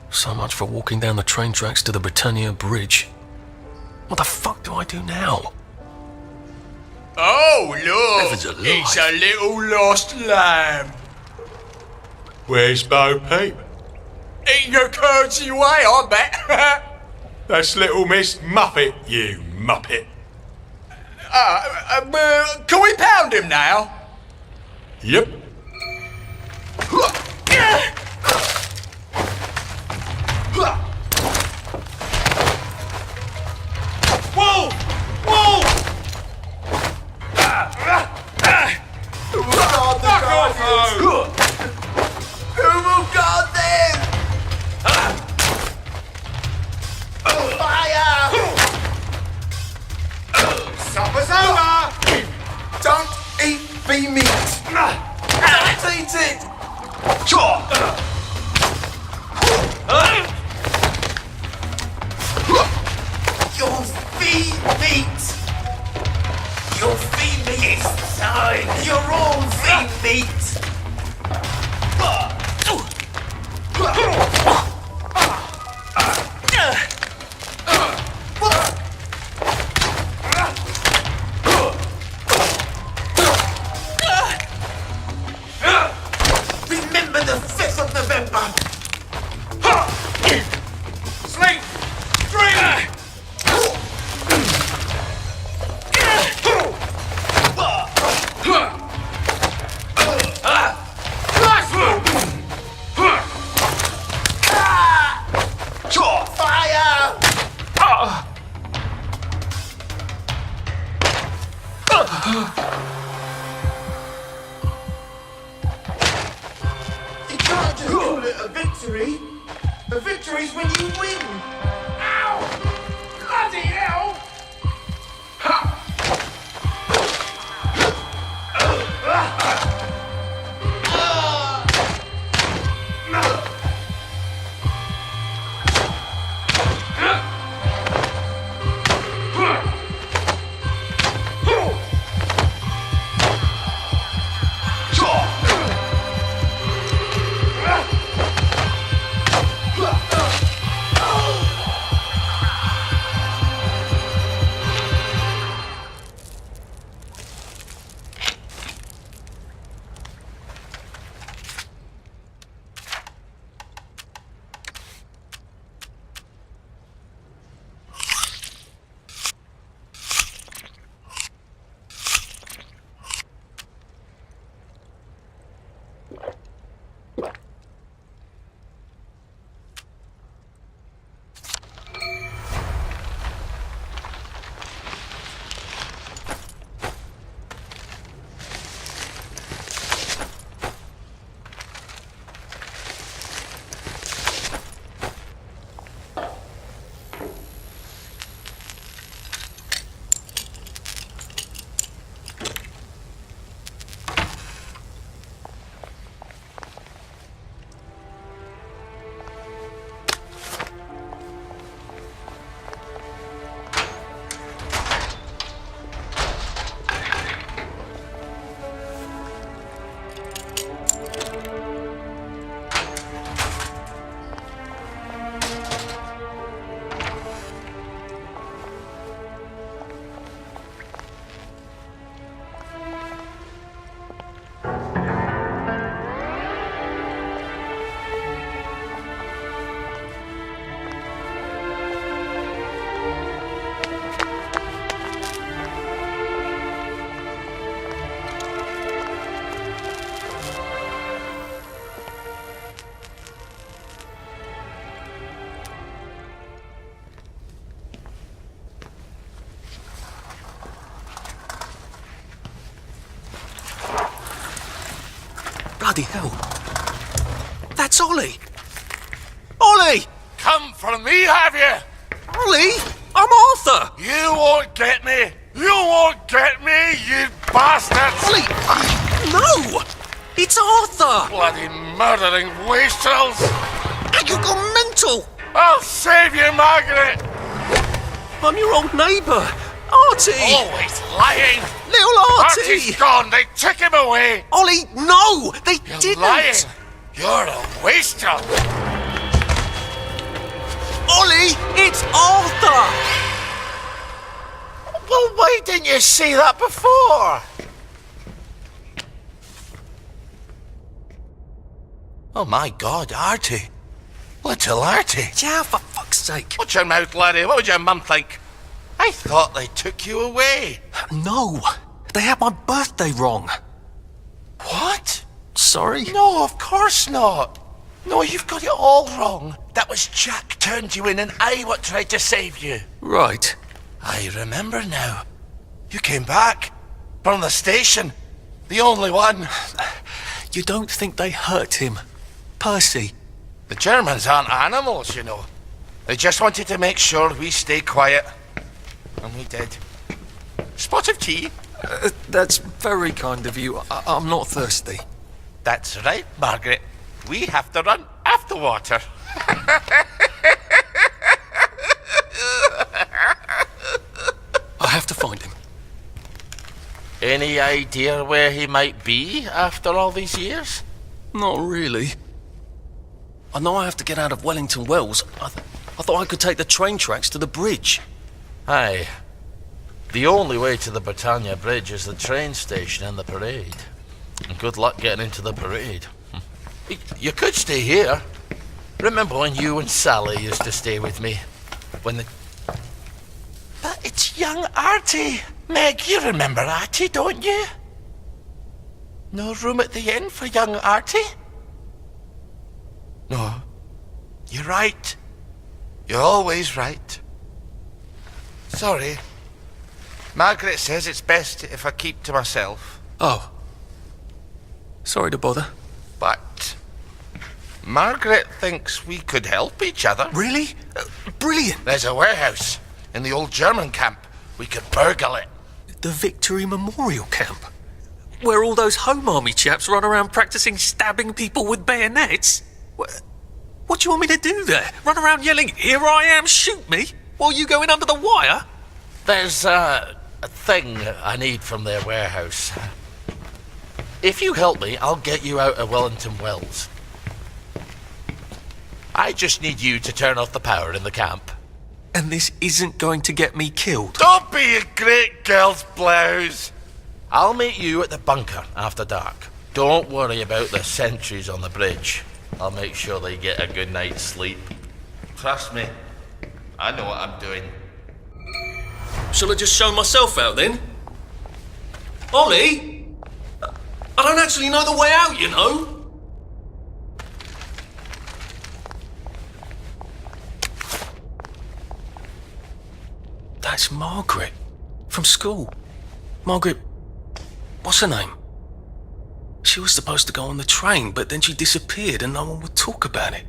So much for walking down the train tracks to the Britannia Bridge. What the fuck do I do now? Oh, look! Heavens alive. It's a little lost lamb. Where's Bo Peep? Eating her curds away, I bet. That's little Miss Muppet, you muppet. Can we pound him now? Yep. Whoa! Whoa! Who will guard the guardians? Who will guard them? Fire! Supper's over! Don't eat bee meat! Don't eat it! You'll feed meat! You'll feed me! It's time! You're all feed meat! Remember the 5th of November! Sleep! Dream! You can't just call it a victory. A victory's when you win. Ow! Bloody hell! Bloody hell. That's Ollie. Ollie! Come for me, have you? Ollie! I'm Arthur! You won't get me! You won't get me, you bastards! Ollie! No! It's Arthur! Bloody murdering wastrels! You gone mental! I'll save you, Margaret! I'm your old neighbour, Artie! Always lying! Little Artie! Artie's gone, they took him away! Ollie, no! They You're didn't! lying! You're a wastrel! Ollie, it's Arthur! Well, why didn't you say that before? Oh my God, Artie. Little Artie. Yeah, for fuck's sake. Watch your mouth, laddie. What would your mum think? I thought they took you away. No, they had my birthday wrong. What? Sorry? No, of course not. No, you've got it all wrong. That was Jack turned you in and I what tried to save you. Right. I remember now. You came back from the station. The only one. You don't think they hurt him, Percy? The Germans aren't animals, you know. They just wanted to make sure we stay quiet. And we did. Spot of tea? That's very kind of you. I'm not thirsty. That's right, Margaret. We have to run after water. I have to find him. Any idea where he might be after all these years? Not really. I know I have to get out of Wellington Wells. I thought I could take the train tracks to the bridge. Aye. The only way to the Britannia Bridge is the train station and the parade. And good luck getting into the parade. You could stay here. Remember when you and Sally used to stay with me? But it's young Artie. Meg, you remember Artie, don't you? No room at the inn for young Artie? No. You're right. You're always right. Sorry. Margaret says it's best if I keep to myself. Oh. Sorry to bother. But Margaret thinks we could help each other. Really? Brilliant. There's a warehouse in the old German camp. We could burgle it. The Victory Memorial Camp? Where all those Home Army chaps run around practicing stabbing people with bayonets? What do you want me to do there? Run around yelling, "Here I am, shoot me," while you go in under the wire? There's a thing I need from their warehouse. If you help me, I'll get you out of Wellington Wells. I just need you to turn off the power in the camp. And this isn't going to get me killed. Don't be a great girl's blouse. I'll meet you at the bunker after dark. Don't worry about the sentries on the bridge. I'll make sure they get a good night's sleep. Trust me, I know what I'm doing. Shall I just show myself out then? Ollie? I don't actually know the way out, you know. That's Margaret. From school. Margaret... what's her name? She was supposed to go on the train, but then she disappeared and no one would talk about it.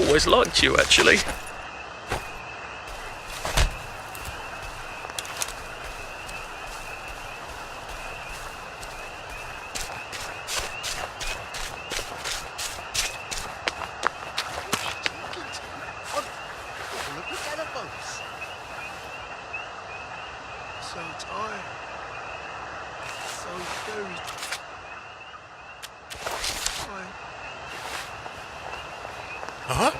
always liked you, actually. So tired. So very tired. Huh?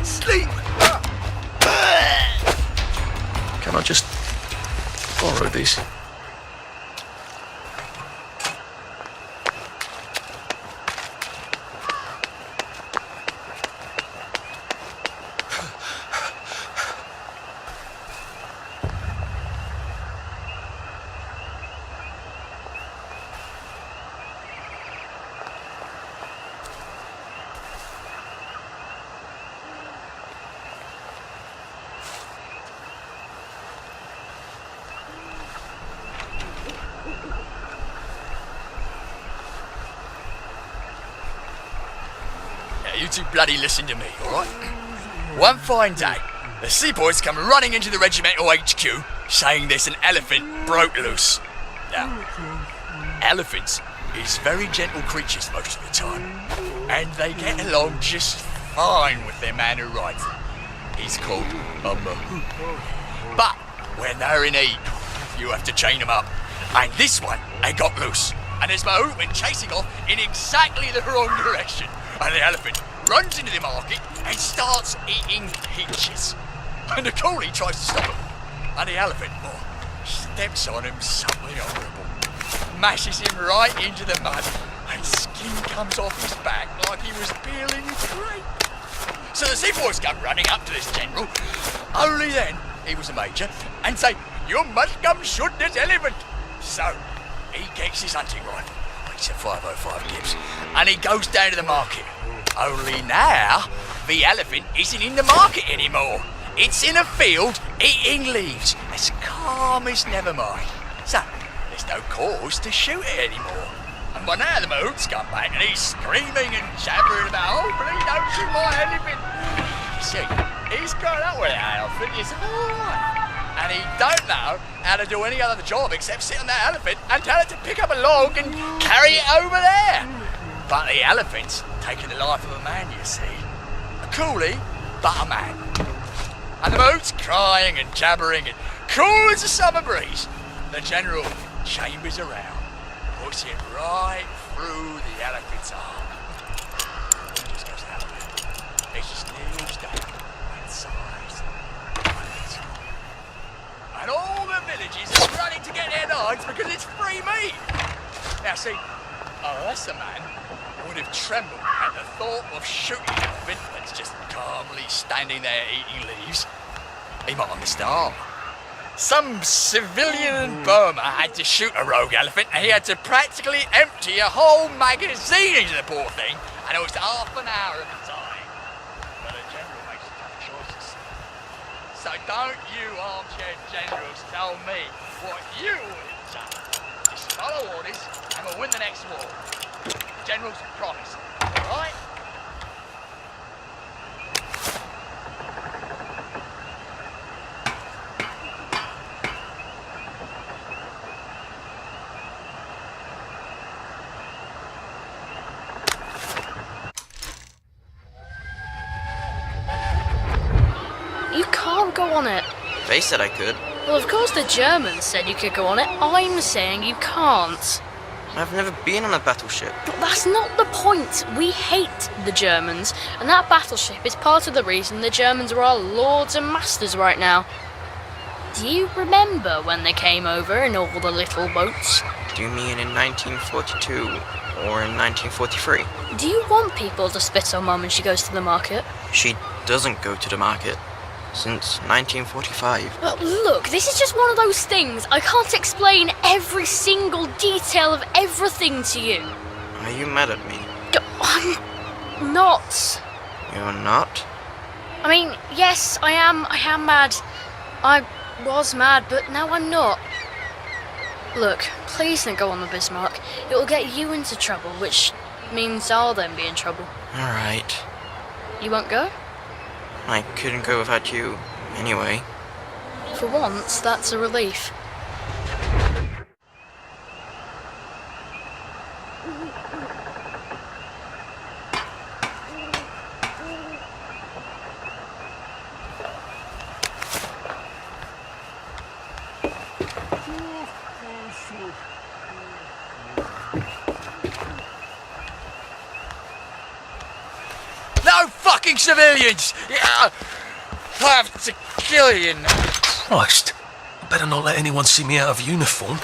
Sleep! Can I just borrow these? You two bloody listen to me, alright? One fine day, the seaboys come running into the regimental HQ, saying there's an elephant broke loose. Now, elephants is very gentle creatures most of the time, and they get along just fine with their man who rides them. He's called a mahout. But when they're in heat, you have to chain them up. And this one, they got loose, and his mahout went chasing off in exactly the wrong direction. And the elephant runs into the market and starts eating peaches. And the coolie tries to stop him. And the elephant steps on him something horrible. Mashes him right into the mud. And skin comes off his back like he was peeling grape. So the seaboys come running up to this general. Only then he was a major. And say, "You must come shoot this elephant." So he gets his hunting rifle. It's a 505 Gibbs. And he goes down to the market. Only now, the elephant isn't in the market anymore. It's in a field eating leaves, as calm as never mind. So, there's no cause to shoot it anymore. And by now the mahout's come back and he's screaming and jabbering about, "Oh, please don't shoot my elephant." You see, he's grown up with that elephant his whole life. And he don't know how to do any other job except sit on that elephant and tell it to pick up a log and carry it over there. But the elephant's taken the life of a man, you see. A coolie, but a man. And the mahout's crying and jabbering and cool as a summer breeze. The general chambers around, puts it right through the elephant's arm. He just goes out there. He just kneels down and sighs. And all the villages are running to get their knives because it's free meat. Now see, unless a man would have trembled at the thought of shooting an elephant that's just calmly standing there eating leaves, he might have missed the arm. Some civilian in Burma had to shoot a rogue elephant and he had to practically empty a whole magazine into the poor thing, and it was half an hour at a time. But the general makes tough choices. So don't you armchair generals tell me what you would have done. Just follow orders and we'll win the next war. Generals promise, alright? You can't go on it. They said I could. Well, of course the Germans said you could go on it. I'm saying you can't. I've never been on a battleship. But that's not the point. We hate the Germans, and that battleship is part of the reason the Germans are our lords and masters right now. Do you remember when they came over in all the little boats? Do you mean in 1942 or in 1943? Do you want people to spit on Mum when she goes to the market? She doesn't go to the market since 1945. Well, look, this is just one of those things. I can't explain every single detail of everything to you. Are you mad at me? I'm not. You're not? I mean, yes, I am mad. I was mad, but now I'm not. Look, please don't go on the Bismarck. It will get you into trouble, which means I'll then be in trouble. Alright. You won't go? I couldn't go without you, anyway. For once, that's a relief. No fucking civilians! I have to kill you now. Christ. I better not let anyone see me out of uniform.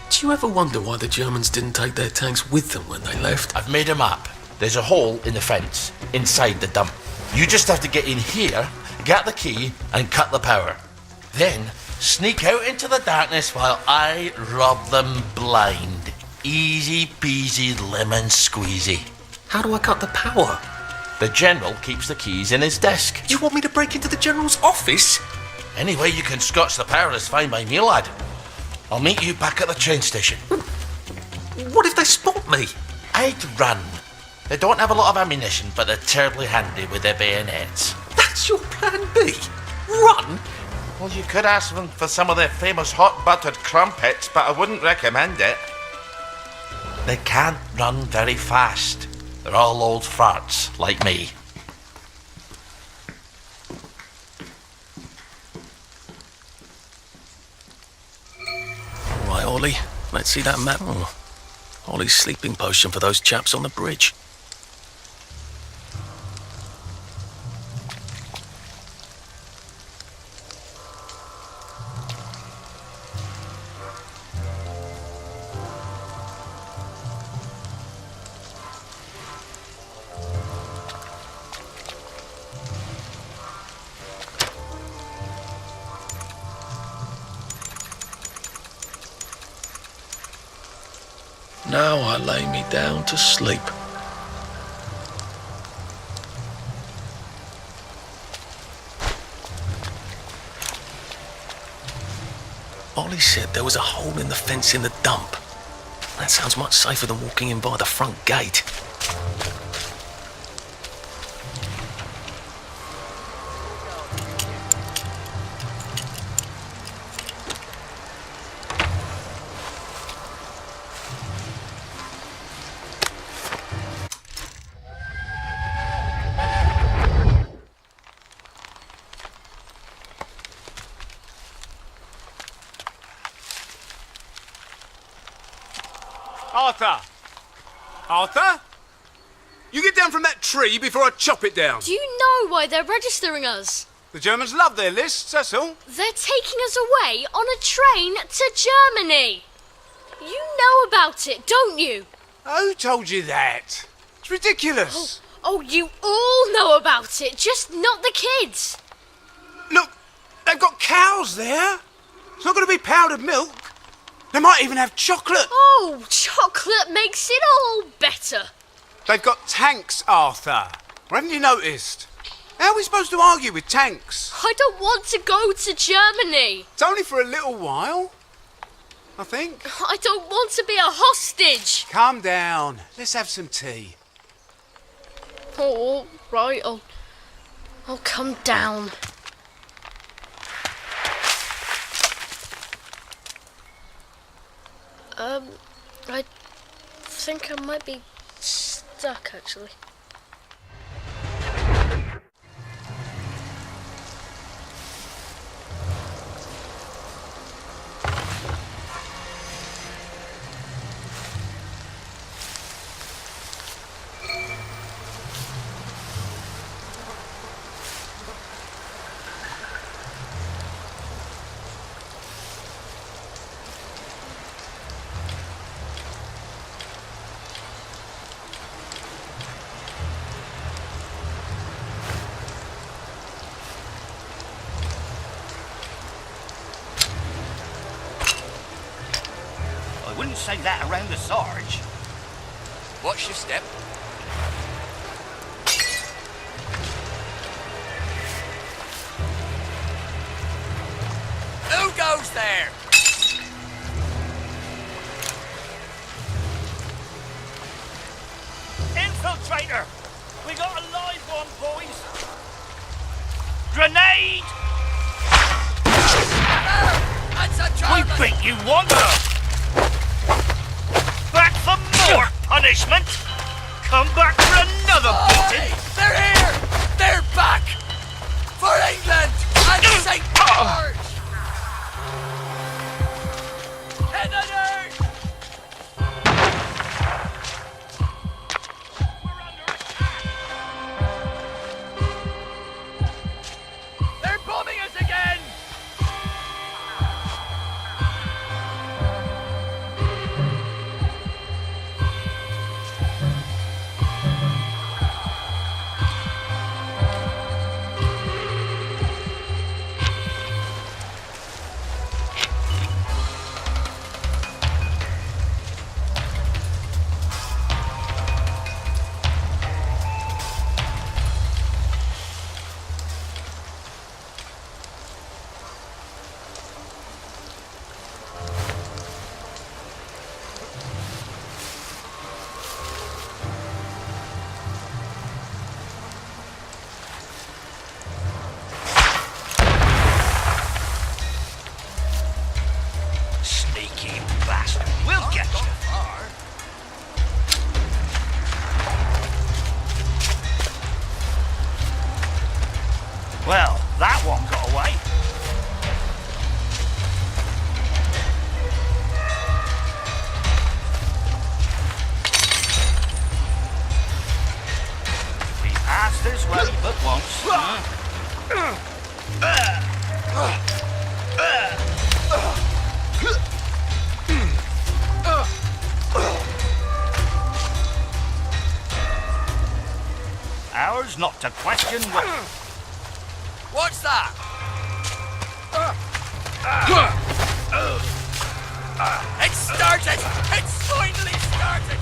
Do you ever wonder why the Germans didn't take their tanks with them when they left? I've made a map. There's a hole in the fence, inside the dump. You just have to get in here, get the key, and cut the power. Then, sneak out into the darkness while I rob them blind. Easy peasy lemon squeezy. How do I cut the power? The General keeps the keys in his desk. You want me to break into the General's office? Any way you can scotch the power is fine by me, lad. I'll meet you back at the train station. What if they spot me? I'd run. They don't have a lot of ammunition, but they're terribly handy with their bayonets. That's your plan B? Run? Well, you could ask them for some of their famous hot buttered crumpets, but I wouldn't recommend it. They can't run very fast. They're all old farts, like me. Right, Ollie, let's see that map. Oh, Ollie's sleeping potion for those chaps on the bridge. Now I lay me down to sleep. Ollie said there was a hole in the fence in the dump. That sounds much safer than walking in by the front gate. Arthur! Arthur? You get down from that tree before I chop it down. Do you know why they're registering us? The Germans love their lists, that's all. They're taking us away on a train to Germany. You know about it, don't you? Who told you that? It's ridiculous. Oh, you all know about it, just not the kids. Look, they've got cows there. It's not going to be powdered milk. They might even have chocolate. Oh, chocolate makes it all better. They've got tanks, Arthur. Or haven't you noticed? How are we supposed to argue with tanks? I don't want to go to Germany. It's only for a little while, I think. I don't want to be a hostage. Calm down. Let's have some tea. Oh, all right, I'll come down. I think I might be stuck, actually. I wouldn't say that around the Sarge. Watch your step. Who goes there? Infiltrator! We got a live one, boys! Grenade! We beat you once! Back for more punishment! Come back for another beating! They're here! They're back! For England and St. George! Head on earth! They're bombing us again! Sneaky bastard. We'll get you. Well, that one got away. We passed this way but once. Ours not to question what... What's that? It's started! It's finally started!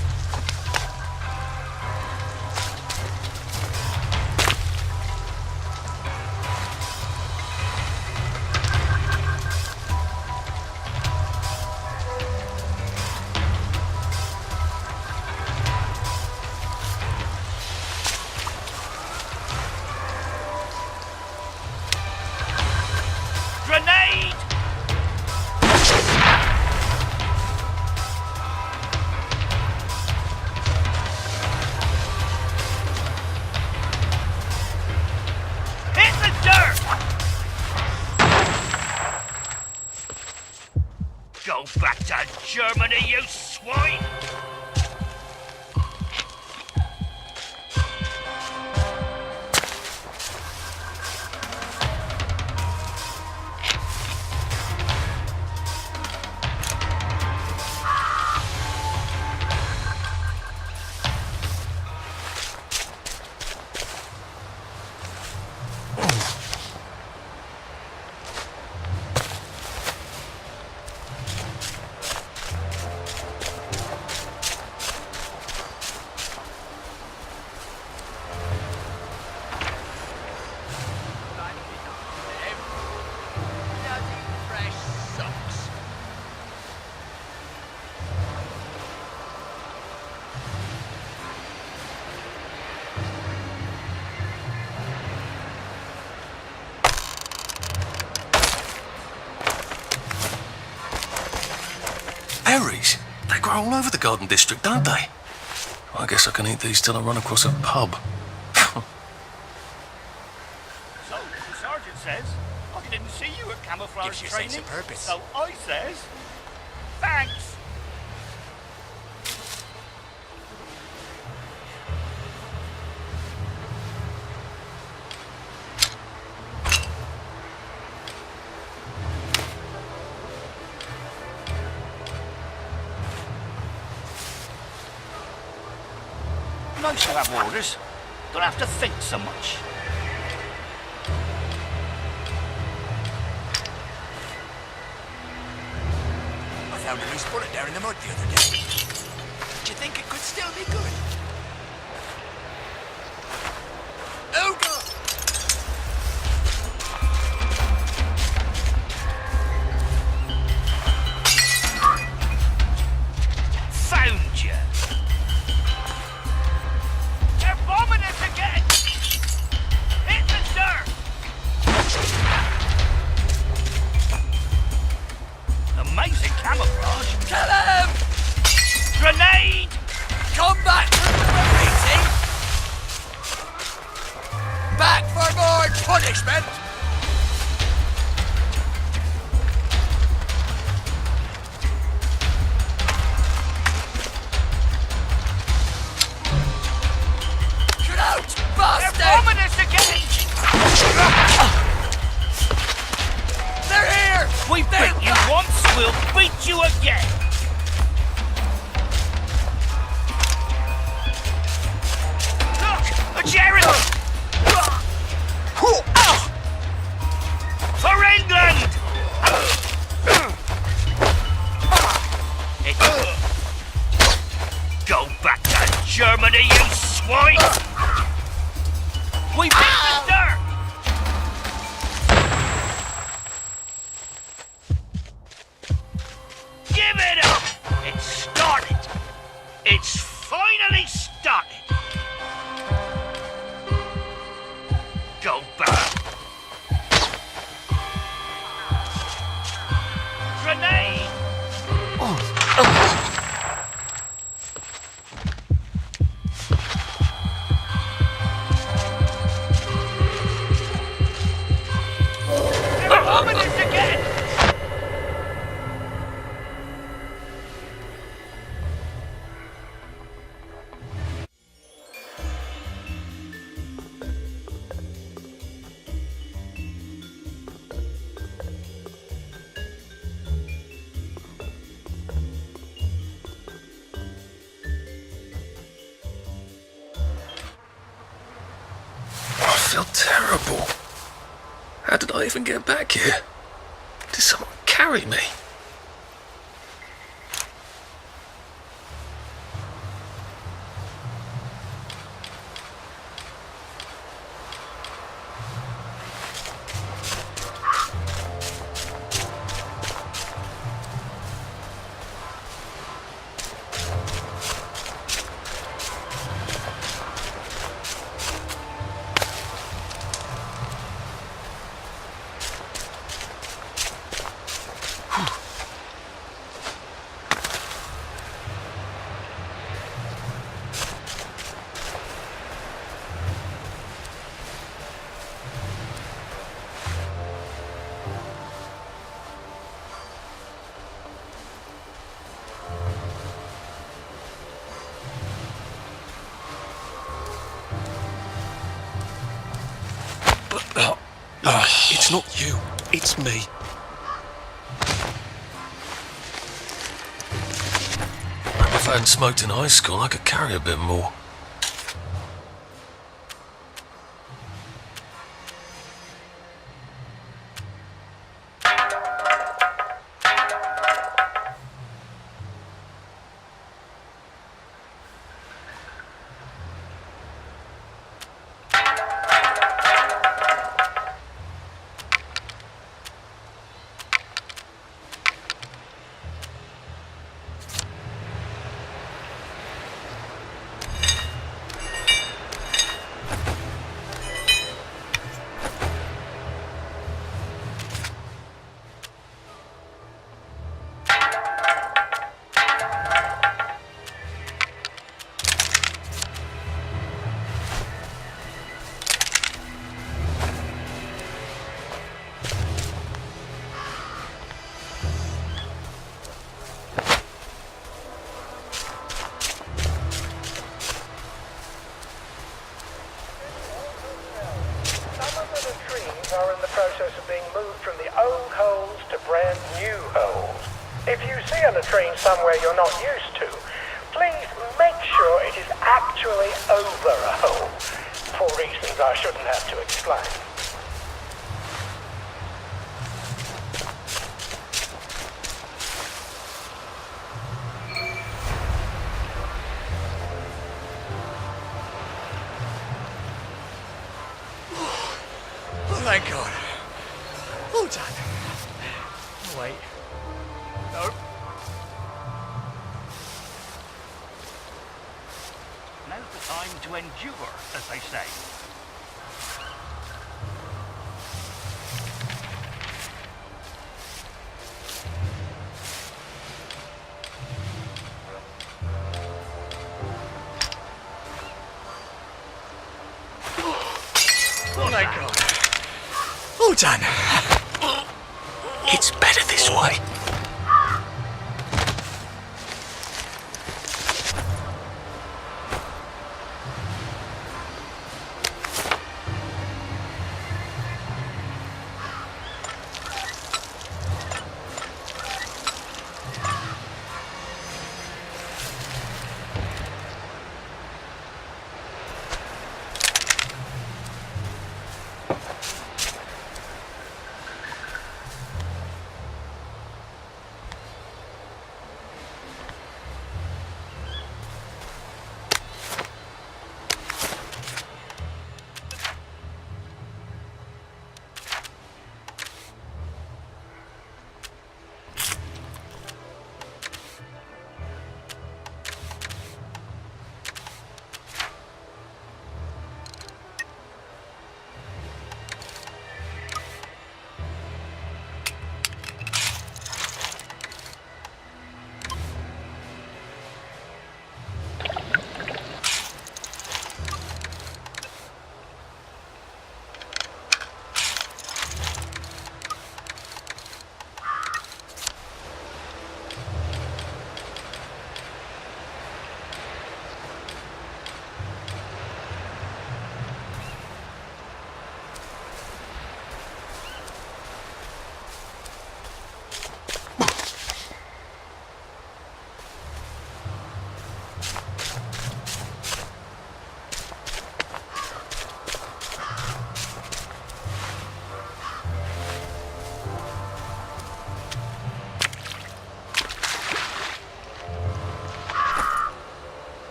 Grenade! Hit the dirt! Go back to Germany, you swine! Berries? They grow all over the Garden District, don't they? I guess I can eat these till I run across a pub. So, the sergeant says, I didn't see you at camouflage Gives you a training. sense of purpose. So I says, thanks. Nice to have orders. Don't have to think so much. I found a loose bullet there in the mud the other day. Do you think it could still be good? Oh God! Found you. They're bombing us again. Hit the dirt. Amazing camouflage. Kill him! Grenade! Come back! Meeting! Back for more punishment! Get out, bastard! They're bombing us again. They're here! We beat you once, we'll beat you again. Look, a Jerry! For England! Go back to Germany, you swine! We beat the dirt! Give it up! It's started! It's finally started! Go back! Grenade! They're bombing us again! I feel terrible. How did I even get back here? Did someone carry me? Whew. Look, it's not you, it's me. Maybe if I hadn't smoked in high school, I could carry a bit more. Are in the process of being moved from the old holes to brand new holes. If you see a latrine somewhere you're not used to, please make sure it is actually over a hole, for reasons I shouldn't have to explain. Thank God. All done. Wait. Nope. Now's the time to endure, as they say. Oh my God. All done. It's better this way.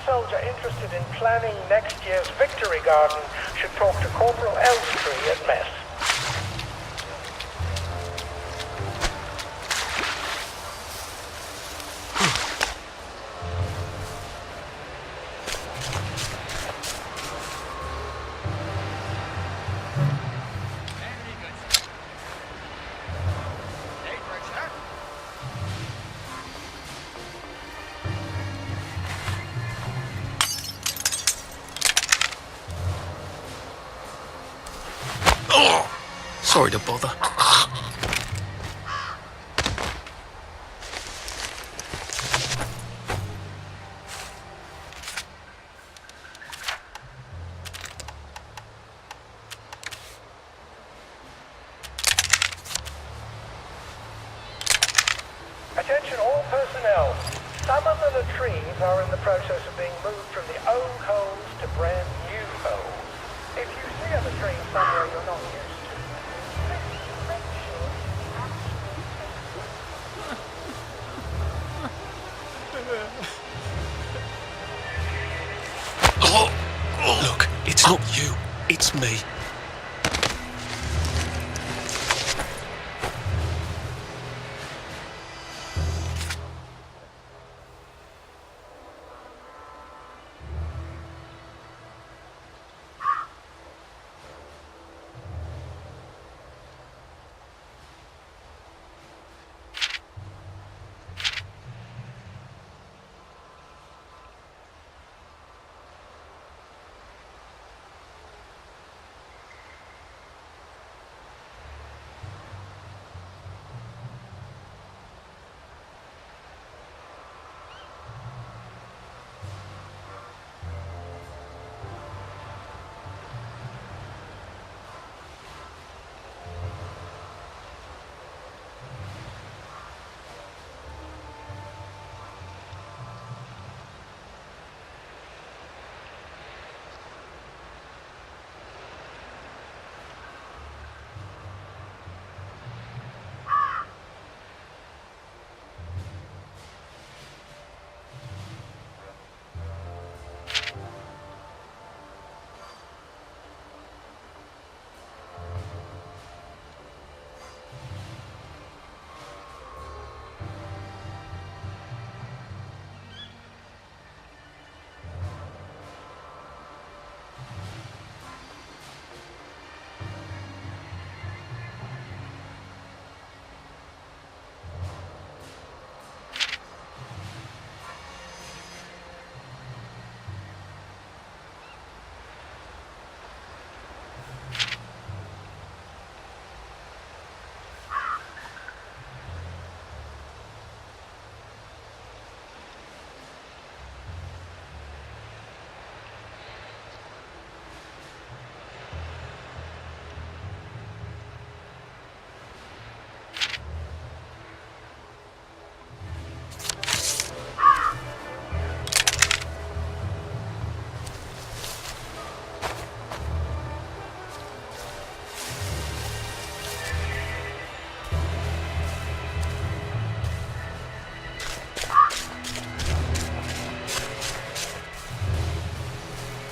Soldier interested in planning next year's victory garden should talk to Corporal Elstree at Mess. Sorry to bother. Attention all personnel. Some of the latrines are in the process of being moved from the old holes to brand new holes. If you see a latrine somewhere you're not used to, please make sure Look, it's not you, it's me.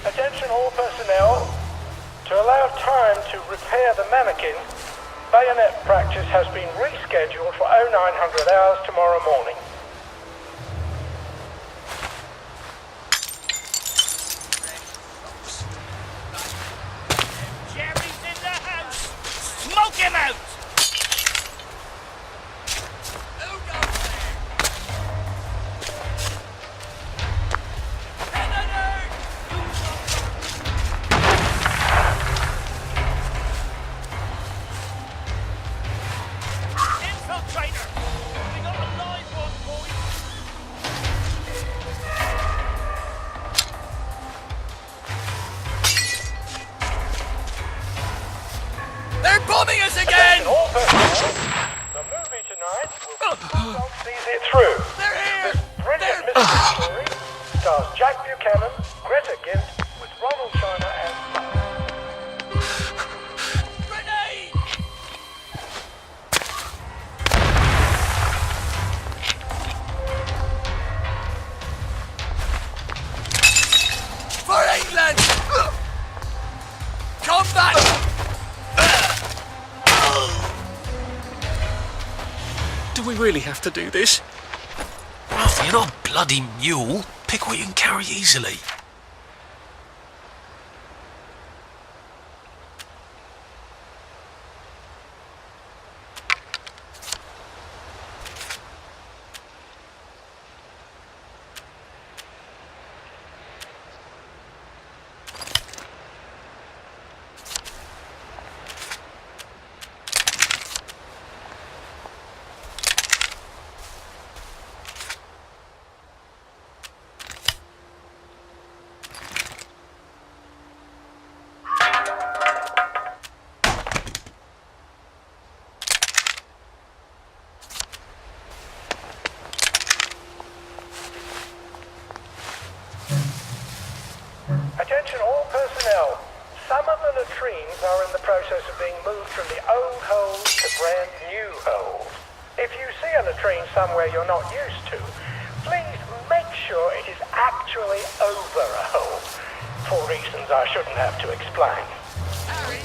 Attention all personnel. To allow time to repair the mannequin, bayonet practice has been rescheduled for 0900 hours tomorrow morning. Jerry's in the house! Smoke him out! Infiltrator! We got a live one, boys! They're bombing us again! All personnel, the movie tonight will be Don't Sees It Through. They're here! This brilliant mystery story stars Jack Buchanan, Greta Gint, with Ronald China and... For England! Come back! Do we really have to do this? Ralph, you're not a bloody mule. Pick what you can carry easily. Attention all personnel. Some of the latrines are in the process of being moved from the old holes to brand new holes. If you see a latrine somewhere you're not used to, please make sure it is actually over a hole. For reasons I shouldn't have to explain. Harry,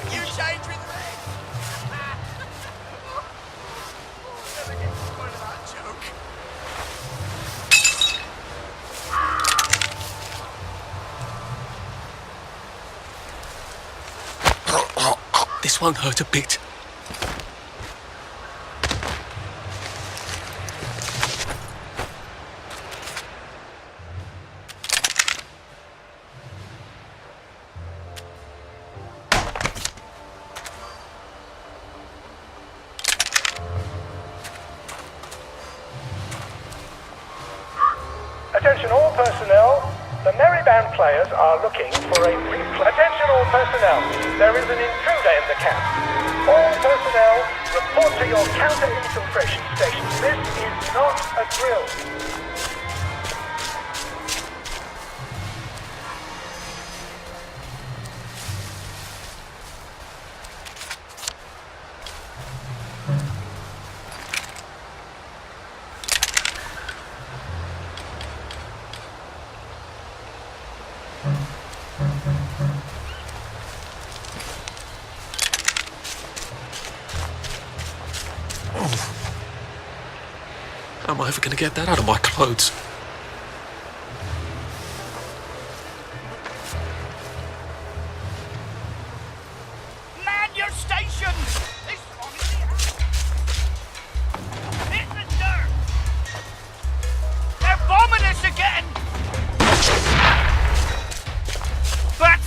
you change with me. Never get to the point of that joke. This won't hurt a bit. Attention all personnel. The Merry Band players are looking for a replay. Attention all personnel. There is an intruder in the camp. All personnel, report to your counter-infiltration station. This is not a drill. How am I ever going to get that out of my clothes? Man your stations! This one is the house! Hit the dirt! They're bombing us again! But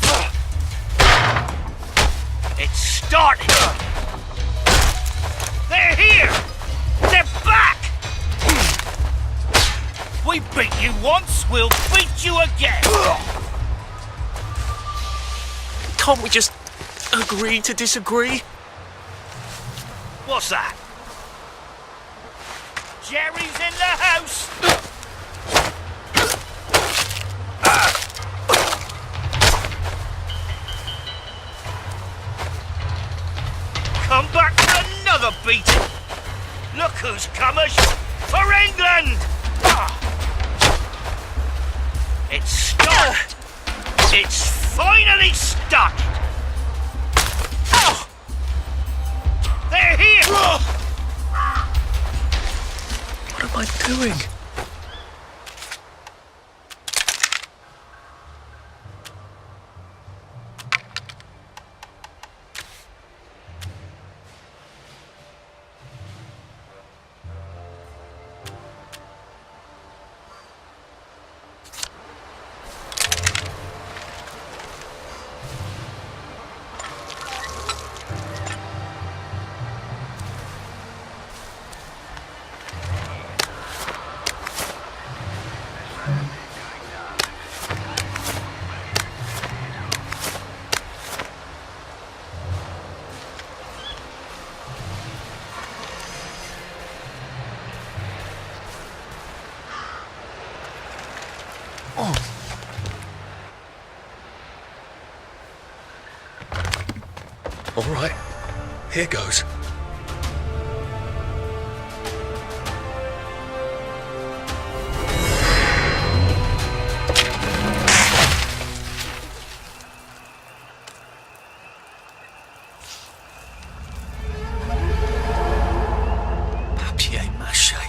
it's started! They're here! They're back! We beat you once, we'll beat you again! Can't we just agree to disagree? What's that? Jerry's in the house! Come back for another beating! Look who's comers for England! It's started! It's finally started! They're here! What am I doing? All right, here goes. Papier-mâché.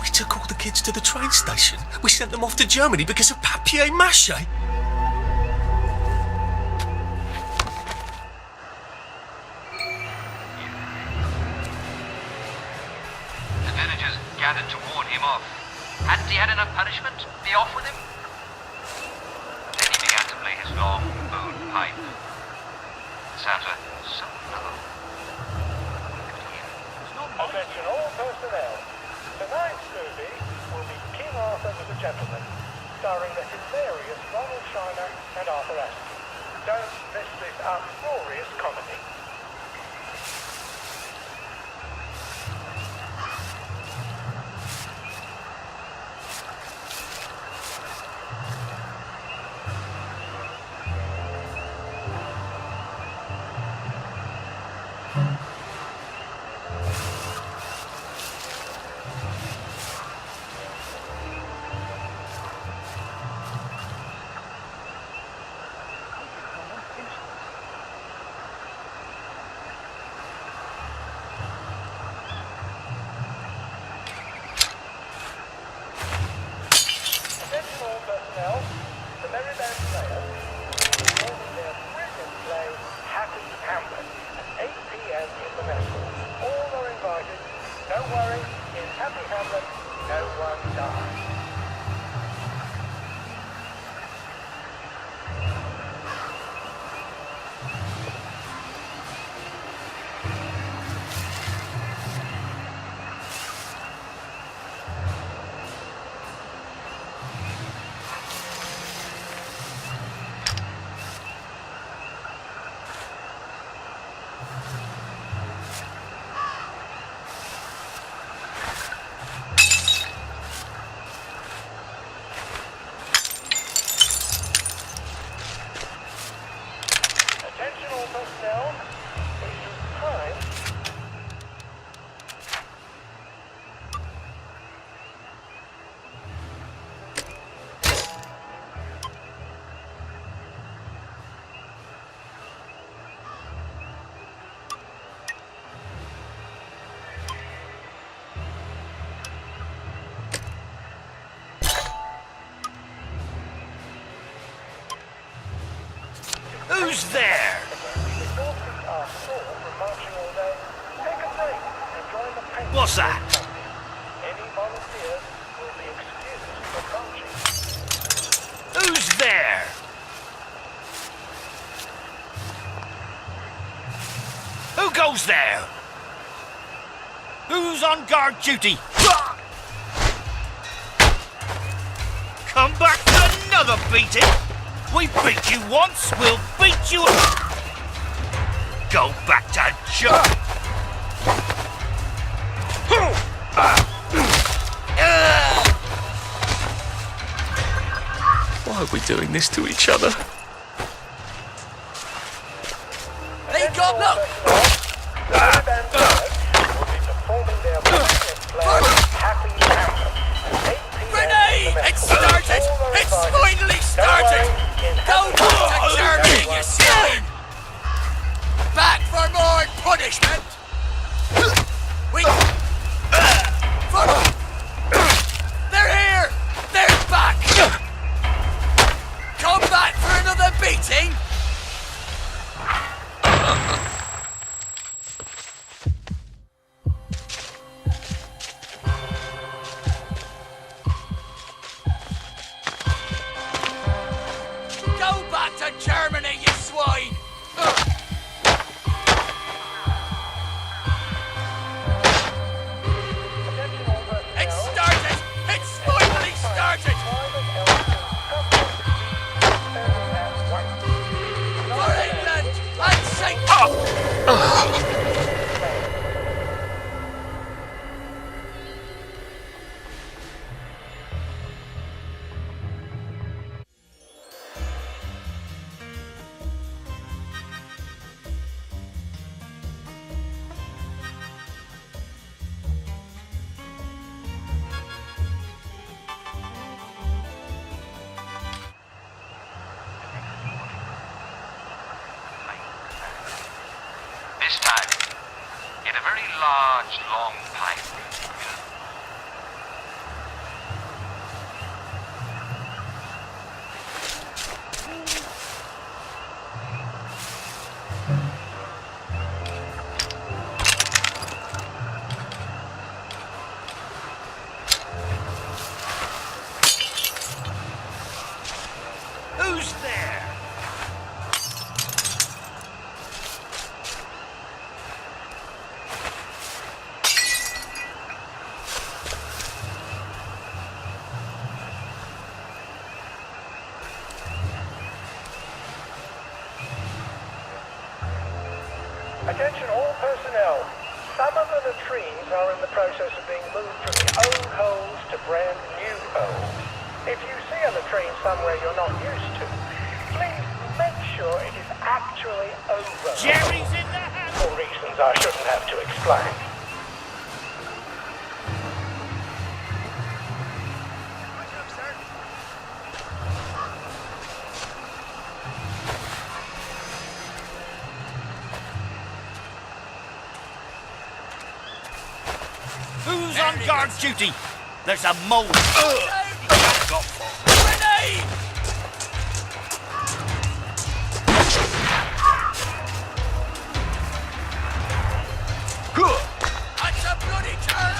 We took all the kids to the train station. We sent them off to Germany because of papier-mâché. Gathered to warn him off. Hadn't he had enough punishment? Be off with him? Then he began to play his long bone pipe. It sounds so mellow. Attention all personnel. Tonight's movie will be King Arthur was a Gentleman, starring the hilarious Ronald Shiner and Arthur Aston. Don't miss this uproarious comedy. Don't worry, in Happy Hamlet, no one dies. Attention all personnel, it is time. Who's there? What's that? Any volunteers will be excused from marching. Who's there? Who goes there? Who's on guard duty? Come back for another beating. We beat you once, we'll beat you. Go back to job. Why are we doing this to each other? Hey, God, look! Renee! It's started! It's finally started! Go back to Germany, you swine! Back for more punishment! We... They're here! They're back! Come back for another beating! Go back to Germany, you swine! It's started! It's finally started! For England and St. This time, get a very large, long pipe. Who's there? Attention all personnel. Some of the latrines are in the process of being moved from the old holes to brand new holes. If you see a latrine somewhere you're not used to, please make sure it is actually over. Jerry's in the house! For reasons I shouldn't have to explain. Who's on guard duty? There's a mole. Renee! That's a bloody turn!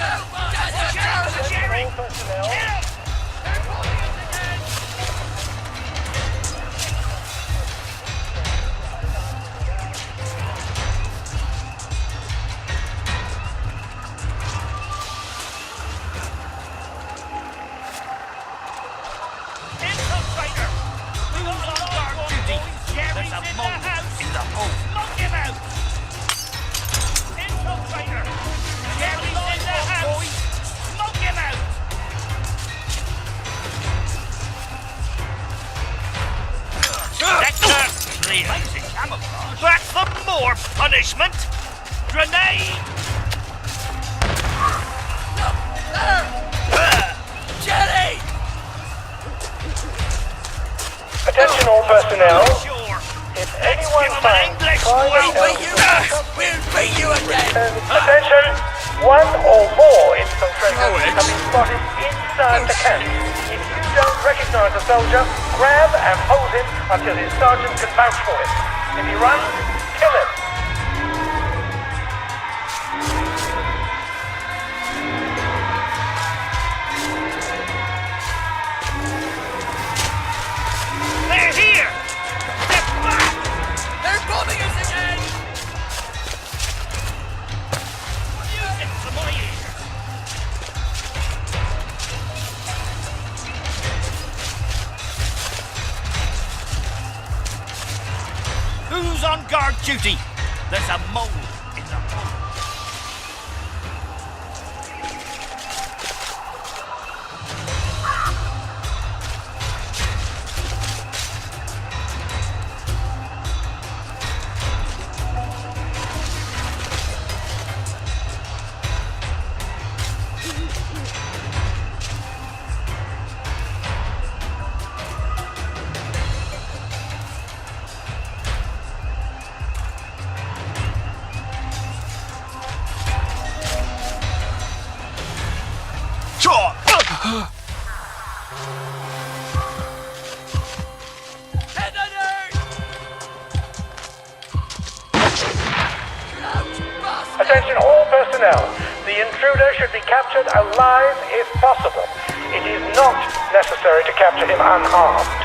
punishment! Grenade! Jenny! Attention all personnel. If anyone finds We'll beat you again! attention, one or more infiltrators have been spotted inside the camp. If you don't recognize a soldier, grab and hold him until his sergeant can vouch for him. If he runs, kill him. They're here! Step back! They're bombing us again! Music to my ears! Who's on guard duty? There's a mole in the hole. Attention all personnel. The intruder should be captured alive if possible. It is not necessary to capture him unharmed.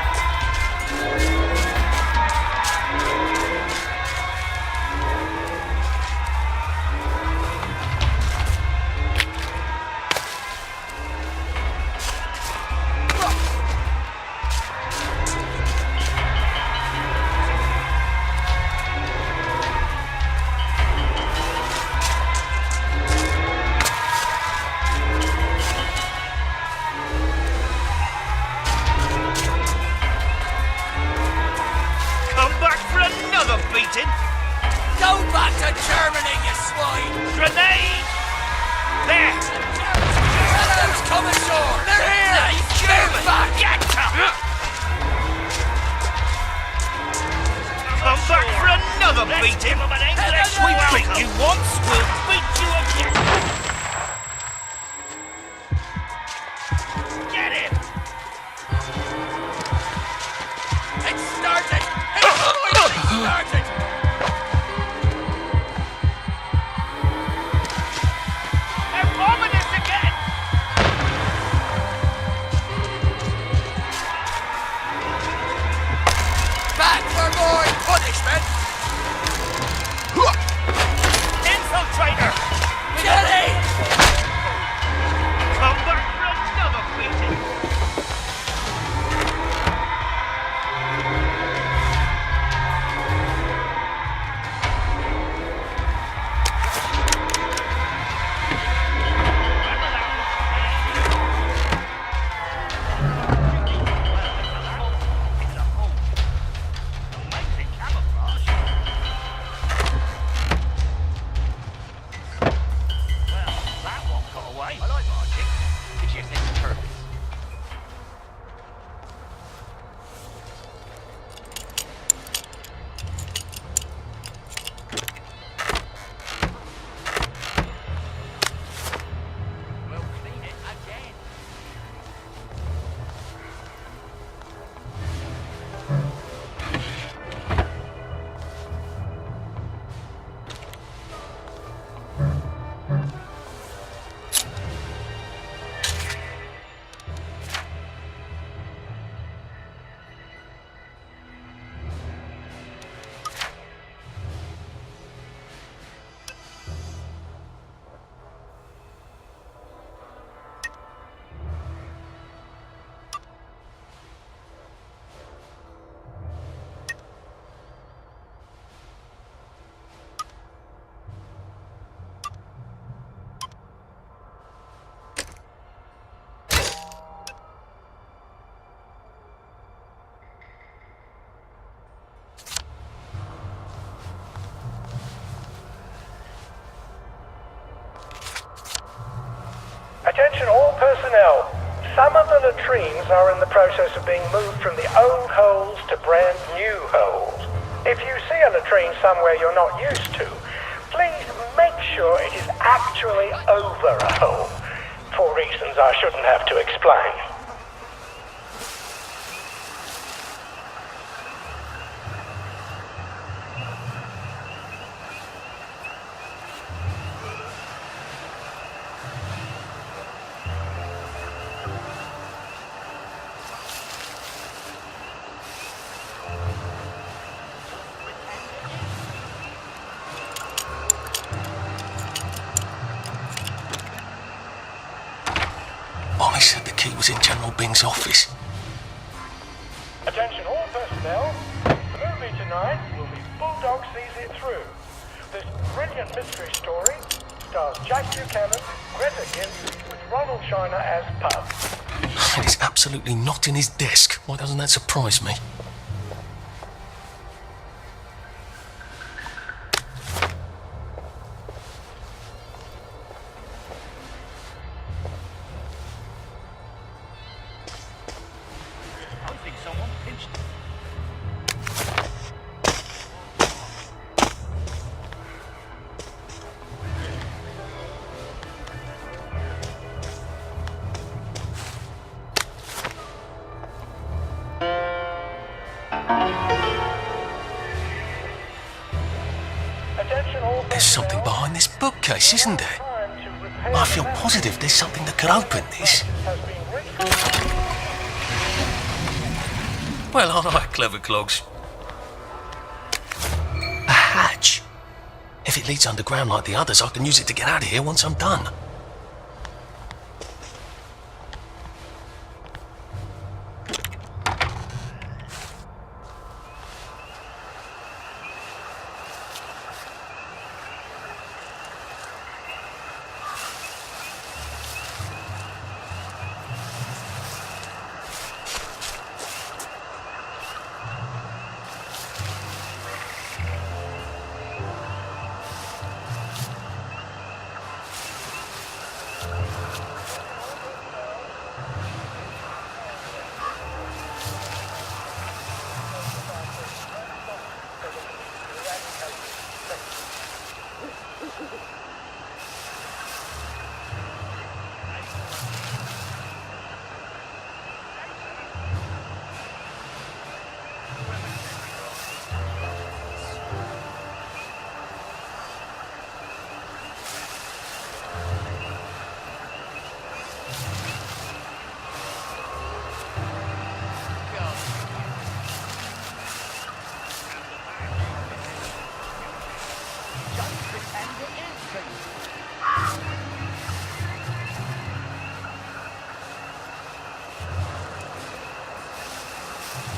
Come back for another beating! Go back to Germany, you swine! Grenade! There! Fellows, come ashore! They're here! Get back! Get up! Come back for another beating! We beat you once, we'll beat you again! Get him! It's started! It's finally started! They're bombing us again! Back for more punishment! Infiltrator! Jenny! Come back for another beating! Attention all personnel. Some of the latrines are in the process of being moved from the old holes to brand new holes. If you see a latrine somewhere you're not used to, please make sure it is actually over a hole, for reasons I shouldn't have to explain. Ollie said the key was in General Bing's office. Attention all personnel. The movie tonight will be Bulldog Sees It Through. This brilliant mystery story stars Jack Buchanan, Greta Gibbs, with Ronald Shiner as Pub. And it's absolutely not in his desk. Why doesn't that surprise me? There's something behind this bookcase, isn't there? I feel positive there's something that could open this. Well, aren't I clever, Clogs? A hatch. If it leads underground like the others, I can use it to get out of here once I'm done.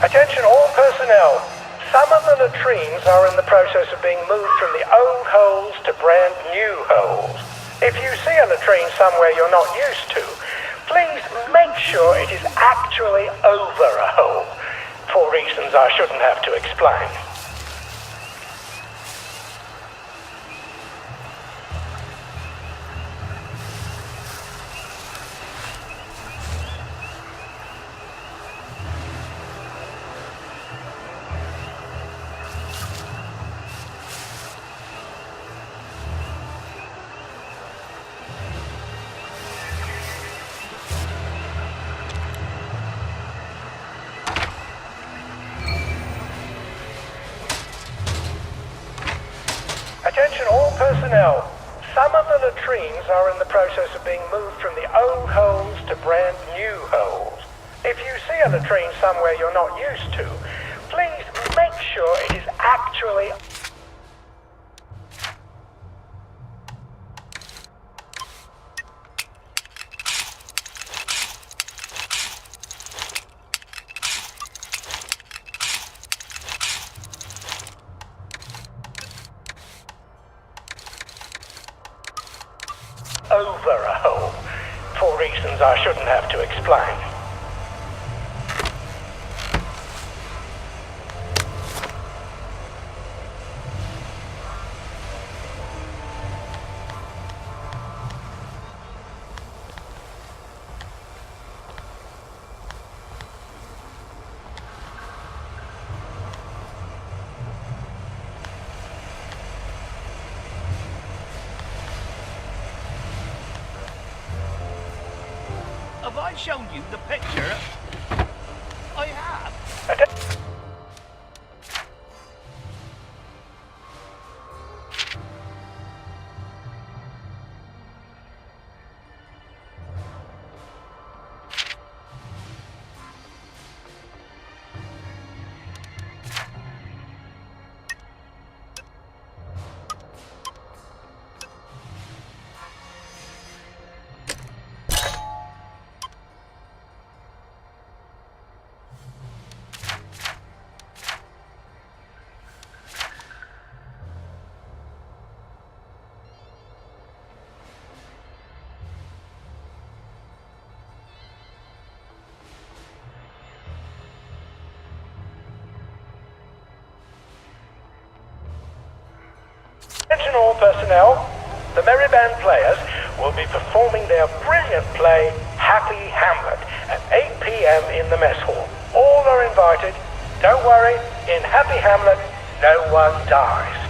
Attention all personnel. Some of the latrines are in the process of being moved from the old holes to brand new holes. If you see a latrine somewhere you're not used to, please make sure it is actually over a hole, for reasons I shouldn't have to explain. Attention all personnel. Some of the latrines are in the process of being moved from the old holes to brand new holes. If you see a latrine somewhere you're not used to, please make sure it is actually... over a hole, for reasons I shouldn't have to explain. I shown you the picture? I have. Attention all personnel, the Merry Band players will be performing their brilliant play, Happy Hamlet, at 8 p.m. in the mess hall. All are invited. Don't worry, in Happy Hamlet, no one dies.